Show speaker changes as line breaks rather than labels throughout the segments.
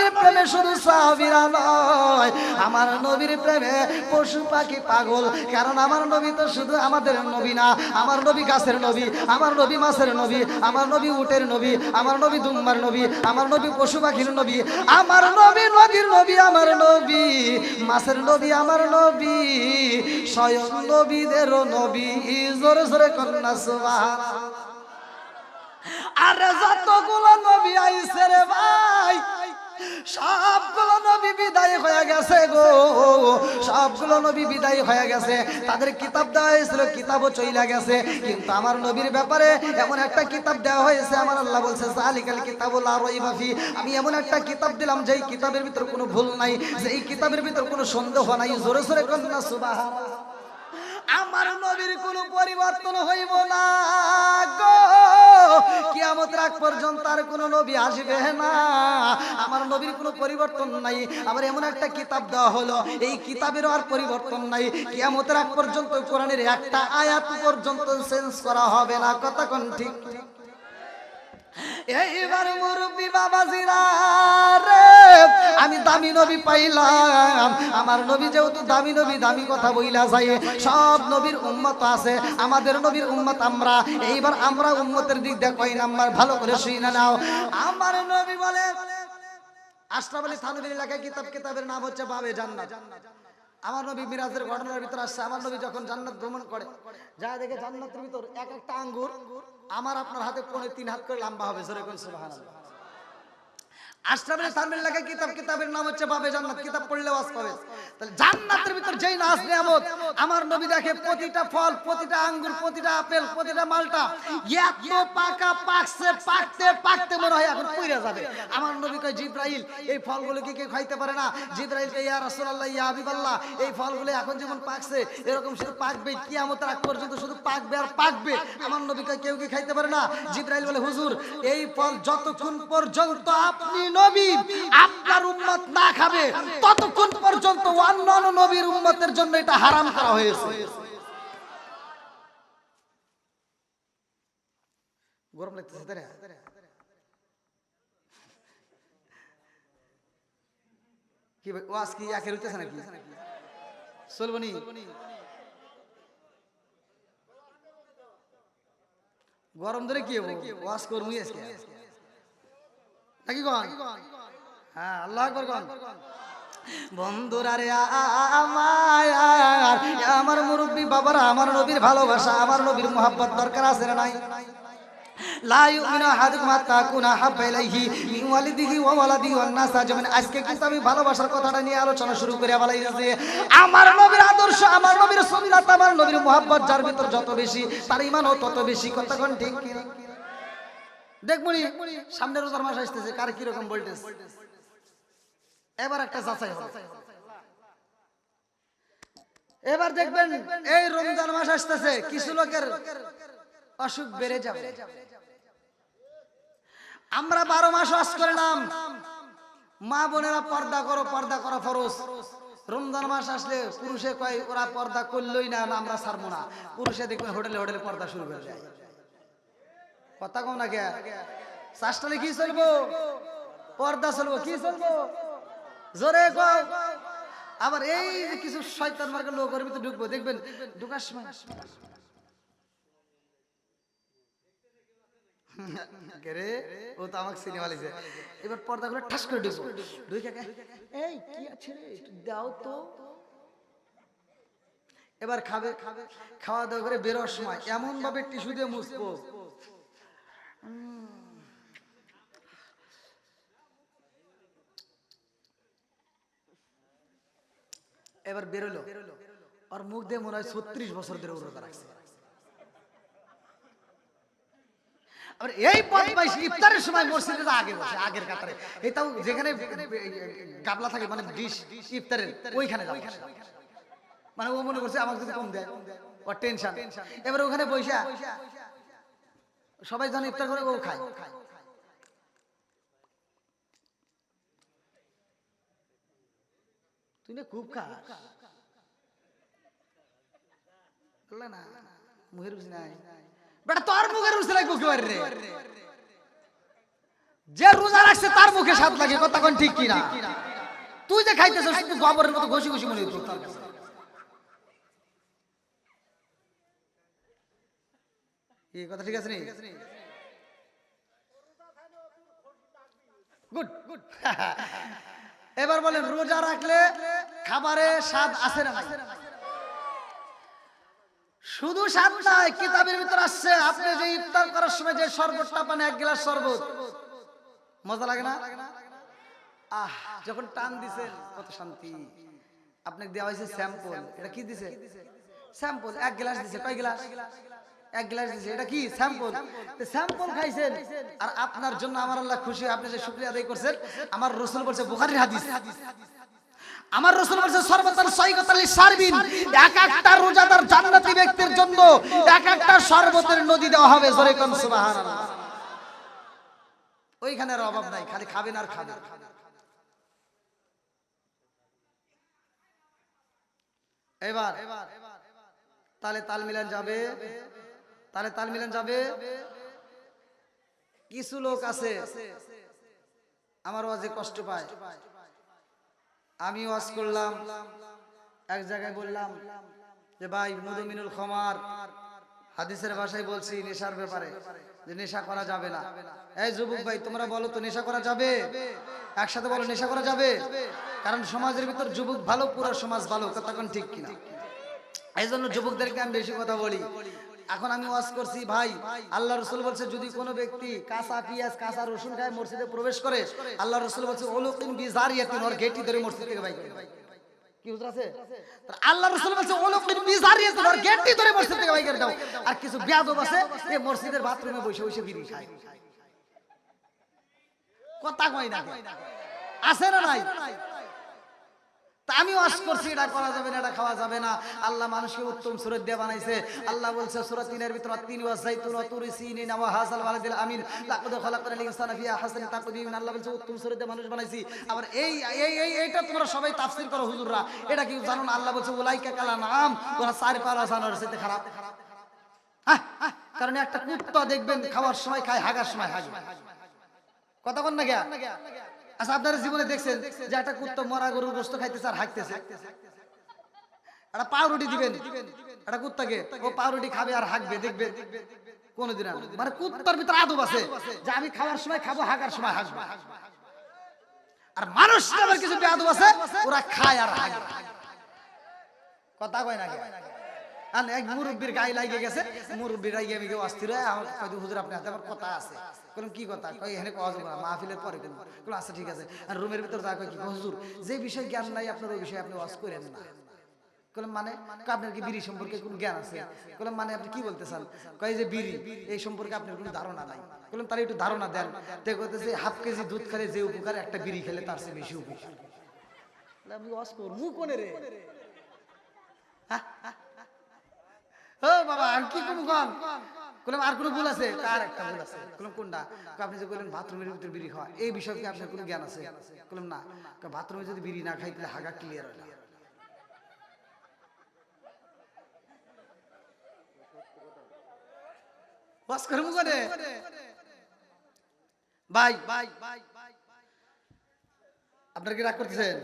নবীর প্রেমে শুধু সাহাবীরা নয়, আমার নবীর প্রেমে পশু পাখি পাগল। কারণ আমার নবী তো শুধু আমাদের নবী না, আমার নবী গাছের নবী, আমার নবী মাছের নবী, আমার নবী উটের নবী, আমার নবী দুম্বার নবী, আমার নবী পশু পাখির নবী, আমার নবী নদীর নবী, আমার নবী মাছের নবী, আমার নবী স্বয়ং নবীদেরও নবী। জোরে জোরে কন্যা সুবহানাল্লাহ। আরে যতগুলো নবী আইছে রে ভাই, সবগুলো নবী বিদায় হয়ে গেছে গো, সবগুলো নবী বিদায় হয়ে গেছে। তাদের কিতাব দেওয়া হয়েছিল, কিতাবও চইলা গেছে, কিন্তু আমার নবীর ব্যাপারে এমন একটা কিতাব দেওয়া হয়েছে, আমার আল্লাহ বলছে যালিকাল কিতাবু লা রাইবা ফি, আমি এমন একটা কিতাব দিলাম যেই কিতাবের ভিতর কোনো ভুল নাই, যেই কিতাবের ভিতর কোনো সন্দেহ নাই। জোরে জোরে কন্যা সুবহানাল্লাহ। আমার নবীর কোনো পরিবর্তন হইব না গো, কিয়ামতের আগ পর্যন্ত আর কোনো নবী আসবে না। আমার নবীর কোনো পরিবর্তন নাই। আবার এমন একটা কিতাব দেওয়া হলো, এই কিতাবেরও আর পরিবর্তন নাই। কিয়ামতের আগ পর্যন্ত কোরআনের একটা আয়াত পর্যন্ত চেঞ্জ করা হবে না। কথা কোন ঠিক? এইবার মুরব্বি বাবাজিরা রে, আমি দামি নবী পাইলাম। আমার নবী যেহেতু দামি নবী, দামি কথা বইলা যায়। সব নবীর উম্মত আছে, আমাদের নবীর উম্মত আমরা। এইবার আমরা উম্মতের দিক দিয়ে কয় নাম্বার, ভালো করে শুনে নাও। আমার নবী বলে, আশরাফ আলী থানভীর লেখা কিতাবের নাম হচ্ছে বাবে জান্নাত। আমার নবী মিরাজের ঘটনার ভিতর আসছে, আমার নবী যখন জান্নাত ভ্রমণ করে, যা দেখে জান্নাতের ভিতর এক একটা আঙ্গুর আমার আপনার হাতে 3 হাত করে লম্বা হবে। জোরে কোন সুবহানাল্লাহ। আশরাফ আলী থানভীর লেখা কিতাবের নাম হচ্ছে বাবে জান্নাত। কিতাব পড়লে ওয়াজ পাবে। তাহলে জান্নাতের ভিতর যেই নাজ নিয়ামত, আমার নবী দেখে প্রতিটা ফল, প্রতিটা আঙ্গুর, প্রতিটা আপেল, প্রতিটা মালটা এত পাকা পাকছে, পাকতে পাকতে মনে হয় এখন পইরা যাবে। আমার নবী কয়, জিবরাইল এই ফলগুলো কি কেউ খাইতে পারে না? জিবরাইল কয়, ইয়া রাসূলুল্লাহ, ইয়া হাবিবাল্লাহ, এই ফলগুলো এখন যেমন পাকছে এরকম শুধু পাকবে, কিয়ামতের আগ পর্যন্ত শুধু পাকবে আর পাকবে। আমার নবী কয়, কেউ কি খাইতে পারে না? জিবরাইল বলে, হুজুর এই ফল যতক্ষণ পর্যন্ত আপনি নবী আপনার উম্মত না খাবে, ততক্ষণ পর্যন্ত অন্যান্য নবীর উম্মতের জন্য এটা হারাম করা হয়েছে। গরম লাগতেছে তাই না? কি ওয়াজ কি একে হইতেছে নাকি? চলবো নি? গরম ধরে কি হবো? ওয়াজ করবি আজকে নাকি গন? হ্যাঁ, আল্লাহু আকবার গন। বন্ধুরা রে আমার মুরব্বী বাবারা, আমার নবীর ভালোবাসা, আমার নবীর মুহাব্বত দরকার আছে না নাই? লা ইউমিনু আহাদুকুম হাত্তা আকুনা হাব্বা ইলাইহি মিন ওয়ালিদিহি ওয়া ওয়ালাদিহি ওয়ান নাস আজমাইন। আজকে কিন্তু আমি ভালোবাসার কথাটা নিয়ে আলোচনা শুরু করে বলাইছি। আমার নবীর আদর্শ, আমার নবীর সুন্নাত, আমার নবীর মুহাব্বত যার ভিতর যত বেশি, তার ঈমানও তত বেশি। কথা কোন ঠিক কি? দেখবনি সামনে রোজার মাস আসতেছে, কার কি রকম ভোল্টেজ। এবার একটা যাচাই হবে। এবার দেখবেন এই রমজান মাস আসতেছে, কিছু লোকের অসুখ বেড়ে যাবে। আমরা 12 মাস ওয়াজ করলাম, মা বোনেরা পর্দা করো, পর্দা করা ফরজ। রমজান মাস আসলে পুরুষে কয় ওরা পর্দা করলই না, আমরা ছাড়বো না। পুরুষে দেখবেন হোটেলে হোটেলে পর্দা শুরু করে যায়। কথা কম না কে? চাষটালে কি চলবো? পর্দা চলবো। কি চলবো? জোরে কও। আবার এই যে কিছু শয়তান মার্কা লোক ওর ভিতরে ঢুকবো, দেখবেন ঢুকার সময় রে ও তো আমাকে সিনেমা লিখছে। এবার পর্দা করে ঠাস করে ঢুকবো, ঢুকে এই কি আছে রে একটু দাও তো। এবার খাবে, খাওয়া দাওয়া করে বেরোর সময় এমন ভাবে টিস্যু দিয়ে মুছবো, এবার বেরোলো, আর মুখ দিয়ে মনে হয় 36 বছর ধরে রোজা রাখছে। আর এই বদমাইশ ইফতারের সময় মসজিদে আগে বসে, আগের কাতারে, এটাও যেখানে গাবলা থাকে মানে ডিশ ইফতারের ওইখানে যাবে। মানে ও মনে করছে আমাকে যদি কম দেয়, ওর টেনশন। এবার ওখানে বসে সবাই যখন ইফতার করে ও খায়। তুই না খুব খা না, মুখের রুচি নাই বেটা, তোর মুখের রুচি লাগবে কি রে? যে রোজা রাখছে তার মুখে স্বাদ লাগে, কথা কোন ঠিক কিনা? তুই যে খাইতেছিস শুধু গোবরের মতো ঘষি ঘষি মনে হতো তার কাছে। এই কথা ঠিক আছে নি? Good good. এবার বলেন রোজা রাখলে খাবারে স্বাদ আছে না নাই? শুধু স্বাদ নাই, কিতাবের ভিতর আসছে আপনি যে ইফতার করার সময় যে শরবতটা পান, এক গ্লাস শরবত, মজা লাগে না? আহ, যখন টান দিছেন কত শান্তি। আপনাকে দেওয়া হয়েছে স্যাম্পল, এটা কি দিছে? স্যাম্পল, এক গ্লাস দিছে। কয় গ্লাস? এক গ্লাস দিছে। এটা কি? স্যাম্পল। স্যাম্পল খাইছেন আর আপনার জন্য আমার আল্লাহ খুশি, আপনি যে শুকরিয়া আদায় করছেন। আমার রাসূল বলছে, বুখারীর হাদিস, আমার রাসূল বলছে সরবতাল সাইগাতাল লিসারবিন, এক একটা রোজাদার জান্নাতি ব্যক্তির জন্য এক একটা শরবতের নদী দেওয়া হবে। জোরে কোন সুবহানাল্লাহ। ওইখানে আর অভাব নাই, খালি খাবেন আর খাবেন। এবার তালে তাল মিলান যাবে, তালে তাল মিলান যাবে। কিছু লোক আছে আমার ওয়াজে কষ্ট পায়। আমি ওয়াজ করলাম, এক জায়গায় বললাম যে ভাই মুদমিনুল খমার হাদিসের ভাষায় বলছি নেশার ব্যাপারে, যে নেশা করা যাবে না। এই যুবক ভাই তোমরা বলো তো নেশা করা যাবে? একসাথে বলো নেশা করা যাবে। কারণ সমাজের ভিতর যুবক ভালো, পুরো সমাজ ভালো, কথা কোন ঠিক কিনা? এই জন্য যুবকদেরকে আমি বেশি কথা বলি। এখন আমি ওয়াজ করছি ভাই, আল্লাহ রাসূল বলছে যদি কোনো ব্যক্তি কাঁচা পেঁয়াজ কাঁচা রসুন খায় মসজিদে প্রবেশ করে, আল্লাহ রাসূল বলছে উলুকিন বিজারিয়াতিন, ওর গেটি ধরে মসজিদ থেকে বাইর করে। কি হুজুর আছে? আল্লাহ রাসূল বলছে উলুকিন বিজারিয়াতিন, ওর গেটি ধরে মসজিদ থেকে বাইর করে দাও। আর কিছু বেয়াদব আছে এই মসজিদের বাথরুমে বসে বসে বিড়ি খায়, কথা কই না? আছে না নাই? তা আমি ওয়াজ করছি এটা করা যাবে না, এটা খাওয়া যাবে না। আল্লাহ মানুষকে উত্তম সূরা দিয়ে বানাইছে। আল্লাহ বলছে সূরা ৩ এর ভিতর তিন ওয়া যাইতুন ওয়া তুরি সিনিন ওয়া হাসাল ওয়ালাদিল আমিন লাকাদ খালাকনাল ইনসানা ফি আহসানি তাকওয়িম। আল্লাহ বলছে উত্তম সূরা দিয়ে মানুষ বানাইছি। আবার এইটা তোমরা সবাই তাফসীর করো হুজুররা, এটা কি জানো না? আল্লাহ বলছে উলাইকা কালা নাম, ওরা চার পাওয়া জানোয়ারের সাথে খারাপ। হ্যাঁ, কারণ একটা কুত্তা দেখবেন খাওয়ার সময় খায়, হাগার সময় হাগে, কথা বল না গিয়া? আচ্ছা আপনারা জীবনে দেখছেন যে একটা কুত্তা মরা গরুর গোশত খাইতেছে আর হাঁকতেছে? একটা পাউরুটি দিবেন একটা কুত্তাকে, ও পাউরুটি খাবে আর হাঁকবে, দেখবে কোনদিন? মানে কুত্তার ভিতরে আদব আছে যে আমি খাওয়ার সময় খাবো, হাঁকার সময় হাঁকবো। আর মানুষ আবার কিছু বেয়াদব আছে, ওরা খায় আর হাঁকে, কথা কয় না? আর এক মুরব্বীর গায়ে লাগে গেছে, মুরব্বীর গায়ে আমি অস্থির হয়ে আমার কয় হুজুর আপনার হাতে আমার কথা আছে। বললাম কি কথা? কই এখানে কওয়া যাবে না, মাহফিলের পরে করব। বললাম আচ্ছা ঠিক আছে। আর রুমের ভিতর যা কয় কি হুজুর যে বিষয় জ্ঞান নাই আপনার, ওই বিষয়ে আপনি ওয়াজ করেন না। বললাম মানে? আপনার কি বিড়ি সম্পর্কে কোনো জ্ঞান আছে? বললাম মানে আপনি কি বলতে চান? কয় যে বিড়ি এই সম্পর্কে আপনার কোনো ধারণা নাই। বললাম তাহলে একটু ধারণা দেন। দেখতেছে হাফ কেজি দুধ খেলে যে উপকার, একটা বিড়ি খেলে তার চেয়ে বেশি উপকার। আমি ওয়াজ করব কোনে রে? ও বাবা আর কি কোন গান? বললাম আর কোনো ভুল আছে? কার একটা ভুল আছে। বললাম কোনটা? আপনি যে বললেন বাথরুমের ভিতরে বিড়ি খাওয়া, এই বিষয়ে কি আপনার কোনো জ্ঞান আছে? বললাম না। বাথরুমে যদি বিড়ি না খাই তাহলে হাগা ক্লিয়ার হয় না। বাস করে মুখে ভাই আপনার কি রাগ করতেছেন?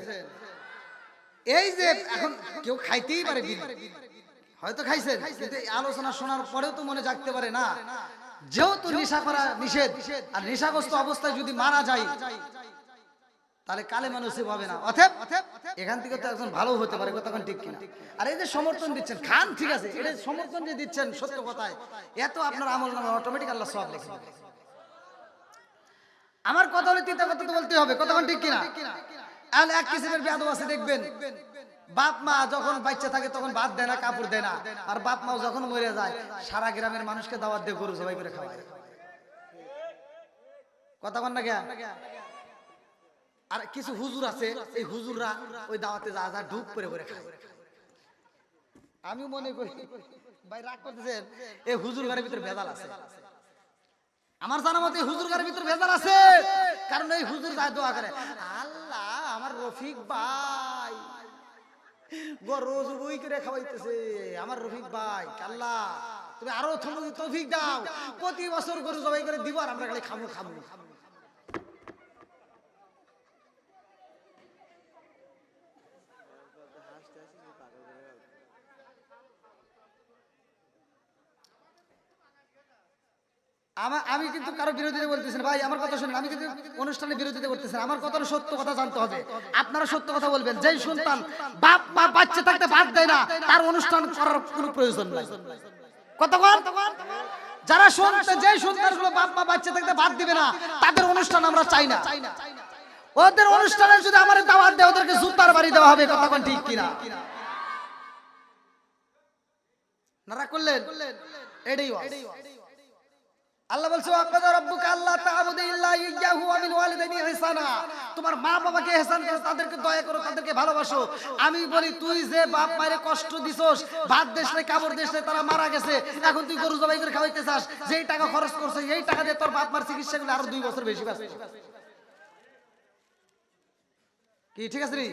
এই যে এখন কেউ খাইতেই পারে বিড়ি, হয়তো খাইছেন, কিন্তু আলোচনা শোনার পরেও তো মনে জাগতে পারে না। যেহেতু নেশা করা নিষেধ, আর নেশাগ্রস্ত অবস্থায় যদি মারা যায় তাহলে কালেমা নসিব হবে না। অতএব এখান থেকে তো একজন ভালো হতে পারে, কতক্ষণ ঠিক কিনা? আর এই যে সমর্থন দিচ্ছেন খান, ঠিক আছে, এটা সমর্থন যে দিচ্ছেন সত্য কথায়, এত আপনার আমল নামে অটোমেটিক আল্লাহ সওয়াব লিখে দেবে। আমার কথা হলে তিতা কথা তো বলতে হবে, কতক্ষণ ঠিক কিনা? আর এক কিসিমের বেয়াদব আছে দেখবেন, বাপ মা যখন বাচ্চা থাকে তখন ভাত দেয় না, কাপড় দেয় না, আর বাপ মা যখন মরে যায় সারা গ্রামের মানুষকে দাওয়াত দিয়ে গরু জবাই করে খাওয়ায়, কথা বল না কেন? আর কিছু হুজুর আছে, এই হুজুররা ওই দাওয়াতে যা যা ঢুক করে করে খায়। আমি মনে করি ভাই রাগ করতেছেন, এই হুজুর ঘরের ভিতরে ভেজাল আছে। আমার জানা মতে হুজুর ঘরের ভিতরে ভেজাল আছে, কারণ এই হুজুর যা দোয়া করে, আল্লাহ আমার রফিক ভাই রোজ বই করে খাওয়াইতেছে, আমার রফিক ভাই আল্লাহ তুমি আরো তৌফিক দাও, প্রতি বছর গরু জবাই করে দিব আর আমরা খালি খাবো খাবো। আমি কিন্তু কারো বিরোধিতা বলতেছি না ভাই, আমার কথা শুনুন। আমি কিন্তু অনুষ্ঠানে বিরোধিতা করতেছি না, আমার কথা সত্য কথা জানতে হবে। আপনারা সত্য কথা বলবেন। যেই সন্তান বাপ মা বাচ্চা থাকতে বাদ দেয় না, তার অনুষ্ঠান করার কোনো প্রয়োজন নাই। কতক্ষণ যারা শুনতে, যেই সন্তানগুলো বাপ মা বাচ্চা থাকতে বাদ দিবে না, তাদের অনুষ্ঠান আমরা চাই না। ওদের অনুষ্ঠানে যদি আমাদের দাওয়াত দেয়, ওদেরকে জুতার বাড়ি দেওয়া হবে। কতক্ষণ ঠিক কিনা? নারা করলেন এটাই আল্লাহ বলছে ওয়াকাদা রাব্বুকা আল্লা তা'বুদু ইল্লা ইয়্যাহু ওয়া বিল ওয়ালিদাইনি ইহসানা। তোমার মা বাবাকে ইহসান করো, তাদেরকে দয়া করো, তাদেরকে ভালোবাসো। আমি বলি তুই যে বাপ মায়ের কষ্ট দিছস, ভাত দেশে কাপড় দেশে, তারা মারা গেছে, এখন তুই গরু জবাই করে খাওয়াইতে চাস, যেই টাকা খরচ করছিস এই টাকা দিয়ে তোর বাপ মার চিকিৎসা করলে আরো 2 বছর বেশি বাঁচবে। কি ঠিক আছে রে?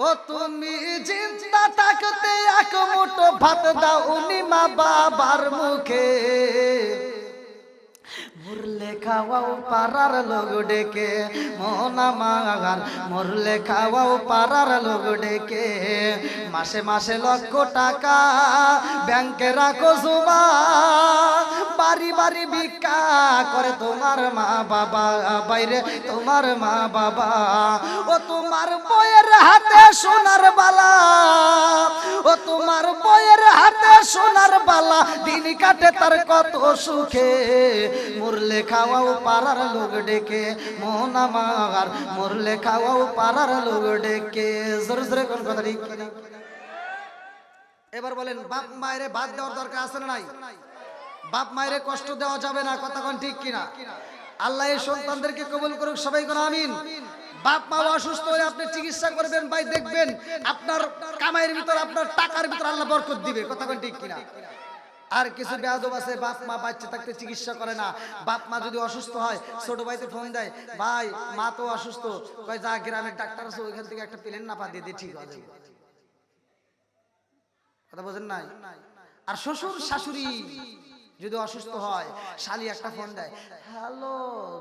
ও তুমি জিন্দা থাকতে এক মুঠো ভাত দাও উনি মা বাবার মুখে, মুরলে খাওয়াও পাড়ার লোক ডেকে, মন আমার মুরলে খাওয়াও পাড়ার লোক ডেকে, মাসে মাসে লক্ষ টাকা ব্যাংকে রাখো জমা, বাড়ি বাড়ি ভিক্ষা করে তোমার মা বাবা, বাইরে তোমার মা বাবা। ও তোমার বইয়ের হাতে সোনার বালা, ও তোমার বইয়ের হাতে সোনার বালা, দিন কাটে তার কত সুখে, মুরলে খাওয়াও পাড়ার লোক ডেকে, মন আমার মুরলে খাওয়াও পাড়ার লোক ডেকে। জোরে জোরে কোন কথা ঠিক? এবার বলেন বাপ মায়ের ভাত দেওয়ার দরকার আছে না নাই? বাপ মায়ের কষ্ট দেওয়া যাবে না। কতক্ষণ ঠিক কিনা? আল্লাহ এই সন্তানদেরকে কবুল করুক, সবাই কোন আমিন। বাপ মা অসুস্থ হলে আপনি চিকিৎসা করবেন ভাই, দেখবেন আপনার কামাইয়ের ভিতর, আপনার টাকার ভিতর আল্লাহ বরকত দিবে। কতক্ষণ ঠিক কিনা? আর কিছু বেয়াদব আছে, বাপ মা বাচ্চা থাকতে চিকিৎসা করে না। বাপ মা যদি অসুস্থ হয়, ছোট ভাইতে ফোন দেয়, ভাই মা তো অসুস্থ, কয় যা গ্রামের ডাক্তার আছে ওইখান থেকে একটা প্লেন নাপা দিয়ে দিয়ে ঠিক হয়ে যাবে। কথা বোঝেন নাই? আর শ্বশুর শাশুড়ি যদি অসুস্থ হয়, শালি একটা ফোন দেয়, হ্যালো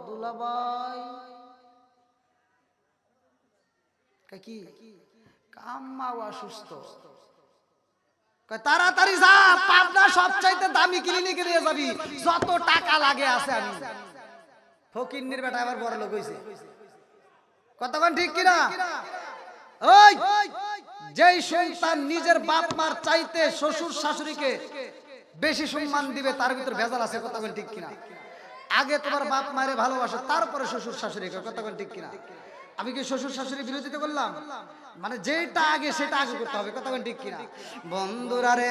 দুলাভাই, কি কাম্মাও অসুস্থ, তাড়াতাড়ি যা, পাবনা সবচাইতে দামি ক্লিনিকে নিয়ে যাবি, যত টাকা লাগে আছে। আমি ফকিন্নির বেটা আবার বড় লোক হইছে। কতক্ষণ ঠিক কিনা? ওই যেই সন্তান নিজের বাপ মার চাইতে শ্বশুর শাশুড়িকে বেশি সম্মান দিবে, তার ভিতর ভেজাল আছে। কতক্ষণ ঠিক কিনা? আগে তোমার বাপ মায়ের ভালোবাসো, তারপরে শ্বশুর শাশুড়িকে। কতক্ষণ ঠিক কিনা? আমি কি শ্বশুর শাশুড়ি বিরোধিতা করলাম? মানে যেটা আগে সেটা আগে করতে হবে। কতক্ষণ ঠিক কিনা? বন্ধুরা রে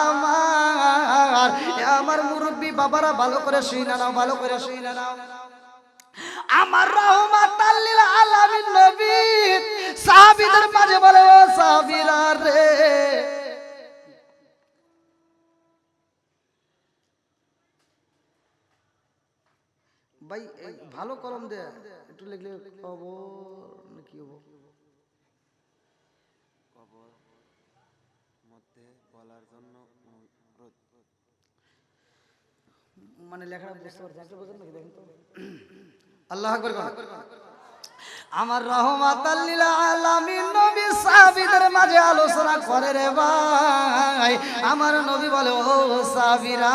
আমার, আমার মুরব্বী বাবারা ভালো করে শুইনা নাও, ভালো করে শুইনা নাও। আমার রাহমাতাল লিল আলামিন নবী সাহাবীদের মাঝে বলে, ও সাহাবীরা রে, ভাই ভালো কলম দে, একটু লিখলে কবর নাকি হবো কবর মধ্যে বলার জন্য মানে লেখাটা বুঝতে পারছেন? একটা বুঝেন নাকি দেখেন তো। আল্লাহু আকবার। আমার রাহমাতাল লিল আলামিন নবী সাহাবীদের মাঝে আলোচনা করে রে ভাই। আমার নবী বলে, ও সাহাবীরা,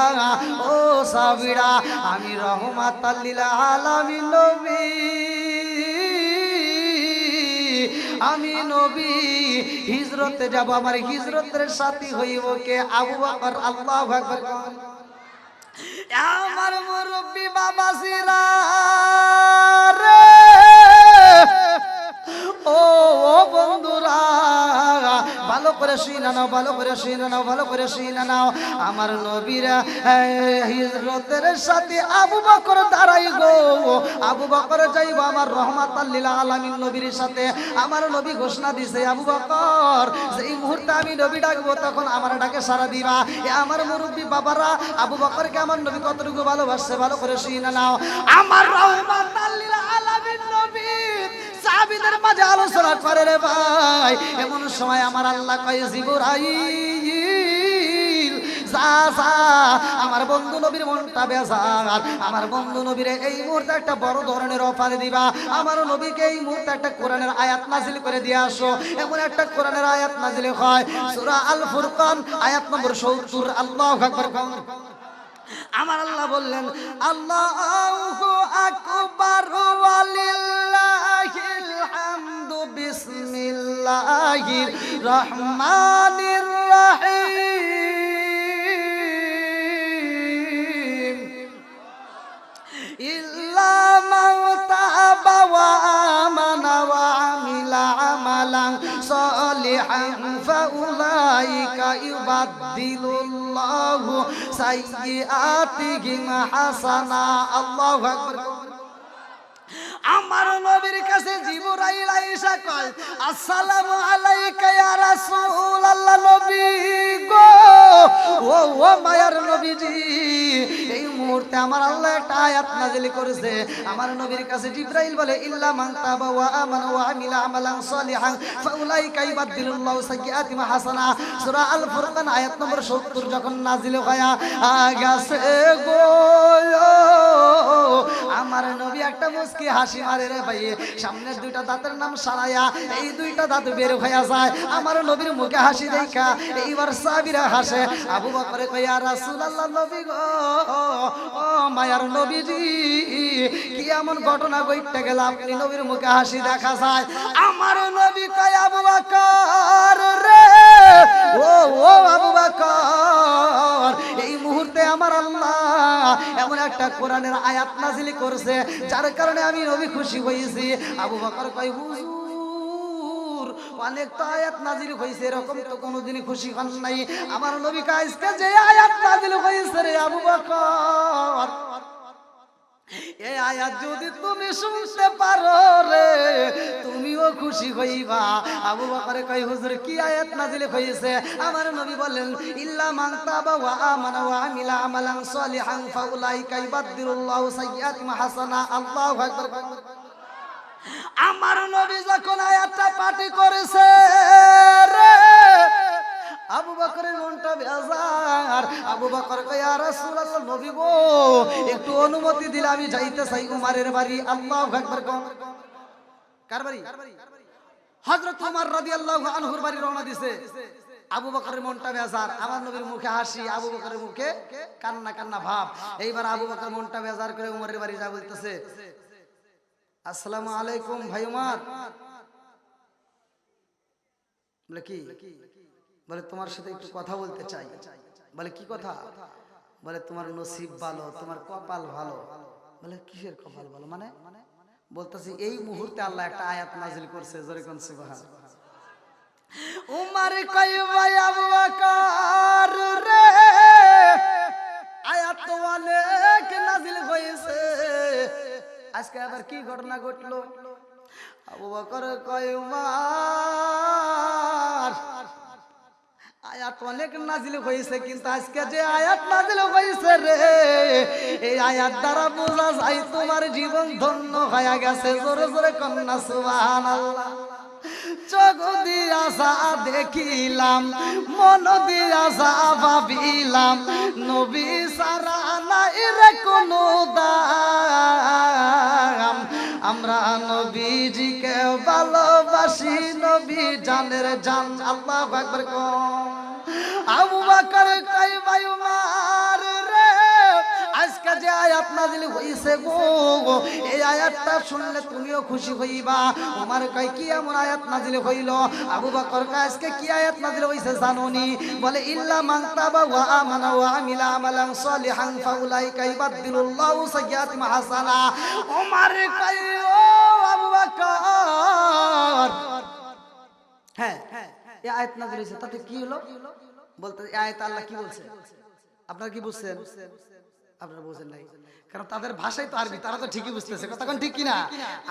ও সাহাবীরা, আমি রাহমাতাল লিল আলামিন নবী, আমি নবী হিজরতে যাব, আমার হিজরতের সাথী হইব কে? আবু বকর। আল্লাহু আকবার। আমার মুরব্বি বাবাজিরা রে, ও বন্ধুরা, ভালো করে শুনে নাও, ভালো করে শুনে নাও, ভালো করে শুনে নাও। আমার নবীরা হিজরতের সাথে আবু বকর দাঁড়াই গো, আবু বকর যাইব আমার রাহমাতাল লিল আলামিন নবীর সাথে। আমার নবী ঘোষণা দিছে, আবু বকর যেই মুহূর্তে আমি নবী ডাকবো, তখন আমার ডাকে সাড়া দিবা। এ আমার মুরব্বী বাবারা, আবু বকরকে আমার নবী কতটুকু ভালোবাসছে, ভালো করে শুনে নাও। আমার রাহমাতাল লিল আলামিন নবী সাহাবীদের মাঝে আলোচনা করে রে ভাই। এমন সময় আমার আল্লাহ কয়, জিবরাইল যা যা, আমার বন্ধু নবীর মনটা বেজার, আমার বন্ধু নবীরে এই মুহূর্তে একটা বড় ধরনের অফার দিবা। আমার নবীকে এই মুহূর্তে একটা কোরআনের আয়াত নাজিল করে দিয়ে আসো। এমন একটা কোরআনের আয়াত নাজিল হয় সূরা আল ফুরকান আয়াত নম্বর 70। আল্লাহু আকবার। আমার আমার আল্লাহ বললেন আল্লাহু আকবার ওয়ালিল্লাহিল হামদু বিসমিল্লাহির রহমানির রহিম ইল্লা মান তাবা ওয়া আমানা ওয়া আমিলা আমালান সালিহান ফাউলাইকা ইউবাদদিলুল্লাহু সাইয়্যাতিহিম হাসানা। আল্লাহু আকবার। আমার নবীর কাছে জিবরাইল আইসা কয় আসসালামু আলাইকা ইয়া রাসূলুল্লাহ। নবী গো, ও মায়ার নবীজি, এই মুহূর্তে আমার আল্লাহ একটা আয়াত নাযিল করেছে। আমার নবীর কাছে জিবরাইল বলে ইল্লা মান তাবা ওয়া আমানা ওয়া আমিলা আমালান সালিহান ফাউলাইকা ইউবাদদিলুল্লাহু সাইয়্যাতিহিম হাসানা। সূরা আল ফুরকান আয়াত নম্বর 70 যখন নাযিল হয়া গেছে গো, আমার নবী একটা মুস্কি হাসি মারে রে ভাই। সামনের দুইটা দাঁতের নাম সারায়া, এই দুইটা দাঁত বের হয়ে যায়। আমার নবীর মুখে হাসি দেখা এইবার সাহাবীরা হাসে। আবু বকর কয় ইয়া রাসূলুল্লাহ, নবী গো, ও মায়ার নবীজি, কি এমন ঘটনা ঘটতে গেল আপনি নবীর মুখে হাসি দেখা যায়? আমার নবী কয় আবু বকর রে, ও আবু বকর, এই মুহূর্তে আমার আল্লাহ এমন একটা কোরআনের আয়াত নাযিল করছে যার কারণে আমি নবী খুশি হয়েছি। আবু বকর কয় হুজুর, অনেক তো আয়াত নাযিল হয়েছে, এরকম তো কোনোদিনই খুশি হন নাই। আমার নবী কয় আজকে যে আয়াত নাযিল হয়েছে রে আবু বকর, এই আয়াত যদি তুমি শুনতে পারো রে, তুমিও খুশি হইবা। আবু বকর কয় হুজুর, কি আয়াত নাযিল হয়েছে? আমার নবী বলেন ইল্লা মান তাবা ওয়া আমানা ওয়া আমিলা আমালান সালিহান ফাউলাইকা ইউবাদদিলুল্লাহু সাইয়্যাতিহিম হাসানা। আল্লাহু আকবার। আমার নবী যখন আয়াতটা পাঠ করেছে রে, আবু বকরের মনটা বেজার। আবু বকর কয় ইয়া রাসূলুল্লাহ, নবী গো, একটু অনুমতি দিলে আমি যাইতে চাই উমারের বাড়ি। আল্লাহু আকবার। কার বাড়ি? হযরত ওমর রাদিয়াল্লাহু আনহুর বাড়ি রওনা দিছে। আবু বকরের মনটা বেজার, আমার নবীর মুখে হাসি, আবু বকরের মুখে কান্না কান্না ভাব। এইবার আবু বকর মনটা বেজার করে উমরের বাড়ি যা বলতেছে আসসালামু আলাইকুম ভাই উমর। বলে কি? বলে তোমার সাথে একটু কথা বলতে চাই। বলে কি কথা? বলে তোমার নসিব ভালো, তোমার কপাল ভালো। বলে কিসের কপাল ভালো মানে? বলতেছি এই মুহূর্তে আল্লাহ একটা আয়াত নাযিল করছে, জোরে কোন সুবহান। উমর কয় ভাই আবু বকর রে, আয়াত তো অনেক নাযিল হয়েছে, আজকে আবার কি ঘটনা ঘটলো? আবু বকর কয় উমর, আয়াত অনেক নাযিল হয়েছে, কিন্তু আজকে যে আয়াত নাযিল হয়েছে রে, এই আয়াত দ্বারা বোঝা যায় তোমার জীবন ধন্য হয়ে গেছে। জোরে জোরে কন্যা সুবহানাল্লাহ। চোখ দিয়া যা দেখিলাম, মন দিয়া যা ভাবিলাম, নবী সারা নাই রে কোনো দাম। আমরা নবীজিকে ভালোবাসি, নবী জানের জান। আল্লাহু আকবার। আবু বকর কয় ভাই উমর রে, আজকে যে আয়াত নাযিল হইছে গো, এই আয়াতটা শুনলে তুমিও খুশি হইবা। উমর কয় কি এমন আয়াত নাযিল হইল? আবু বকর কয় আজকে কি আয়াত নাযিল হইছে জানোনি? বলে ইল্লা মান তাবা ওয়া আমানা ওয়া আমিলা আমালান সালিহান ফাউলাইকা ইউবাদদিলুল্লাহু সাইয়্যাতিহিম হাসানা। উমর কয় ও আবু বকর, হ্যাঁ এই আয়াত নাযিল হইছে, তাতে কি হলো? বলতে এই আয়াত আল্লাহ কি বলছে? আপনারা কি বুঝছেন? আপনারা বুঝেন নাই, কারণ তাদের ভাষাই তো আরবি, তারা তো ঠিকই বুঝতেছে। কথা কোন ঠিক কিনা?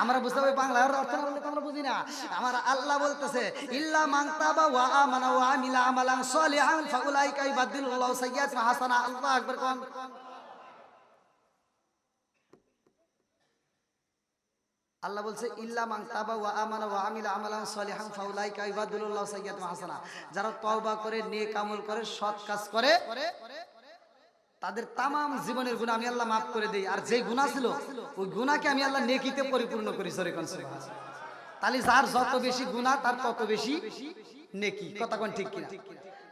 আমরা বুঝতে পারি বাংলার অর্থ না বললে আমরা বুঝি না। আমার আল্লাহ বলতেছে ইল্লা মান তাবা ওয়া আমানা ওয়া আমিলা আমালান সালিহান ফাউলাইকা ইউবাদদিলুল্লাহু সাইয়্যাতিহিম হাসানা। আল্লাহু আকবার। কোন আল্লাহ বলছে ইল্লা মান তাবা ওয়া আমানা ওয়া আমিলা আমালান সালিহান ফাউলাইকা ইউবাদদিলুল্লাহু সাইয়্যাতিহিম হাসানা। যারা তওবা করে, নেক আমল করে, সৎ কাজ করে, তাদের তামাম জীবনের গুনাহ আমি আল্লাহ মাফ করে দেই। আর যে গুনাহ ছিল ওই গুনাহকে আমি আল্লাহ নেকিতে পরিপূর্ণ করি। সরে কোন সুবহানাল্লাহ। তাহলে যার যত বেশি গুনাহ তার তত বেশি নেকি। কথা কোন ঠিক কিনা?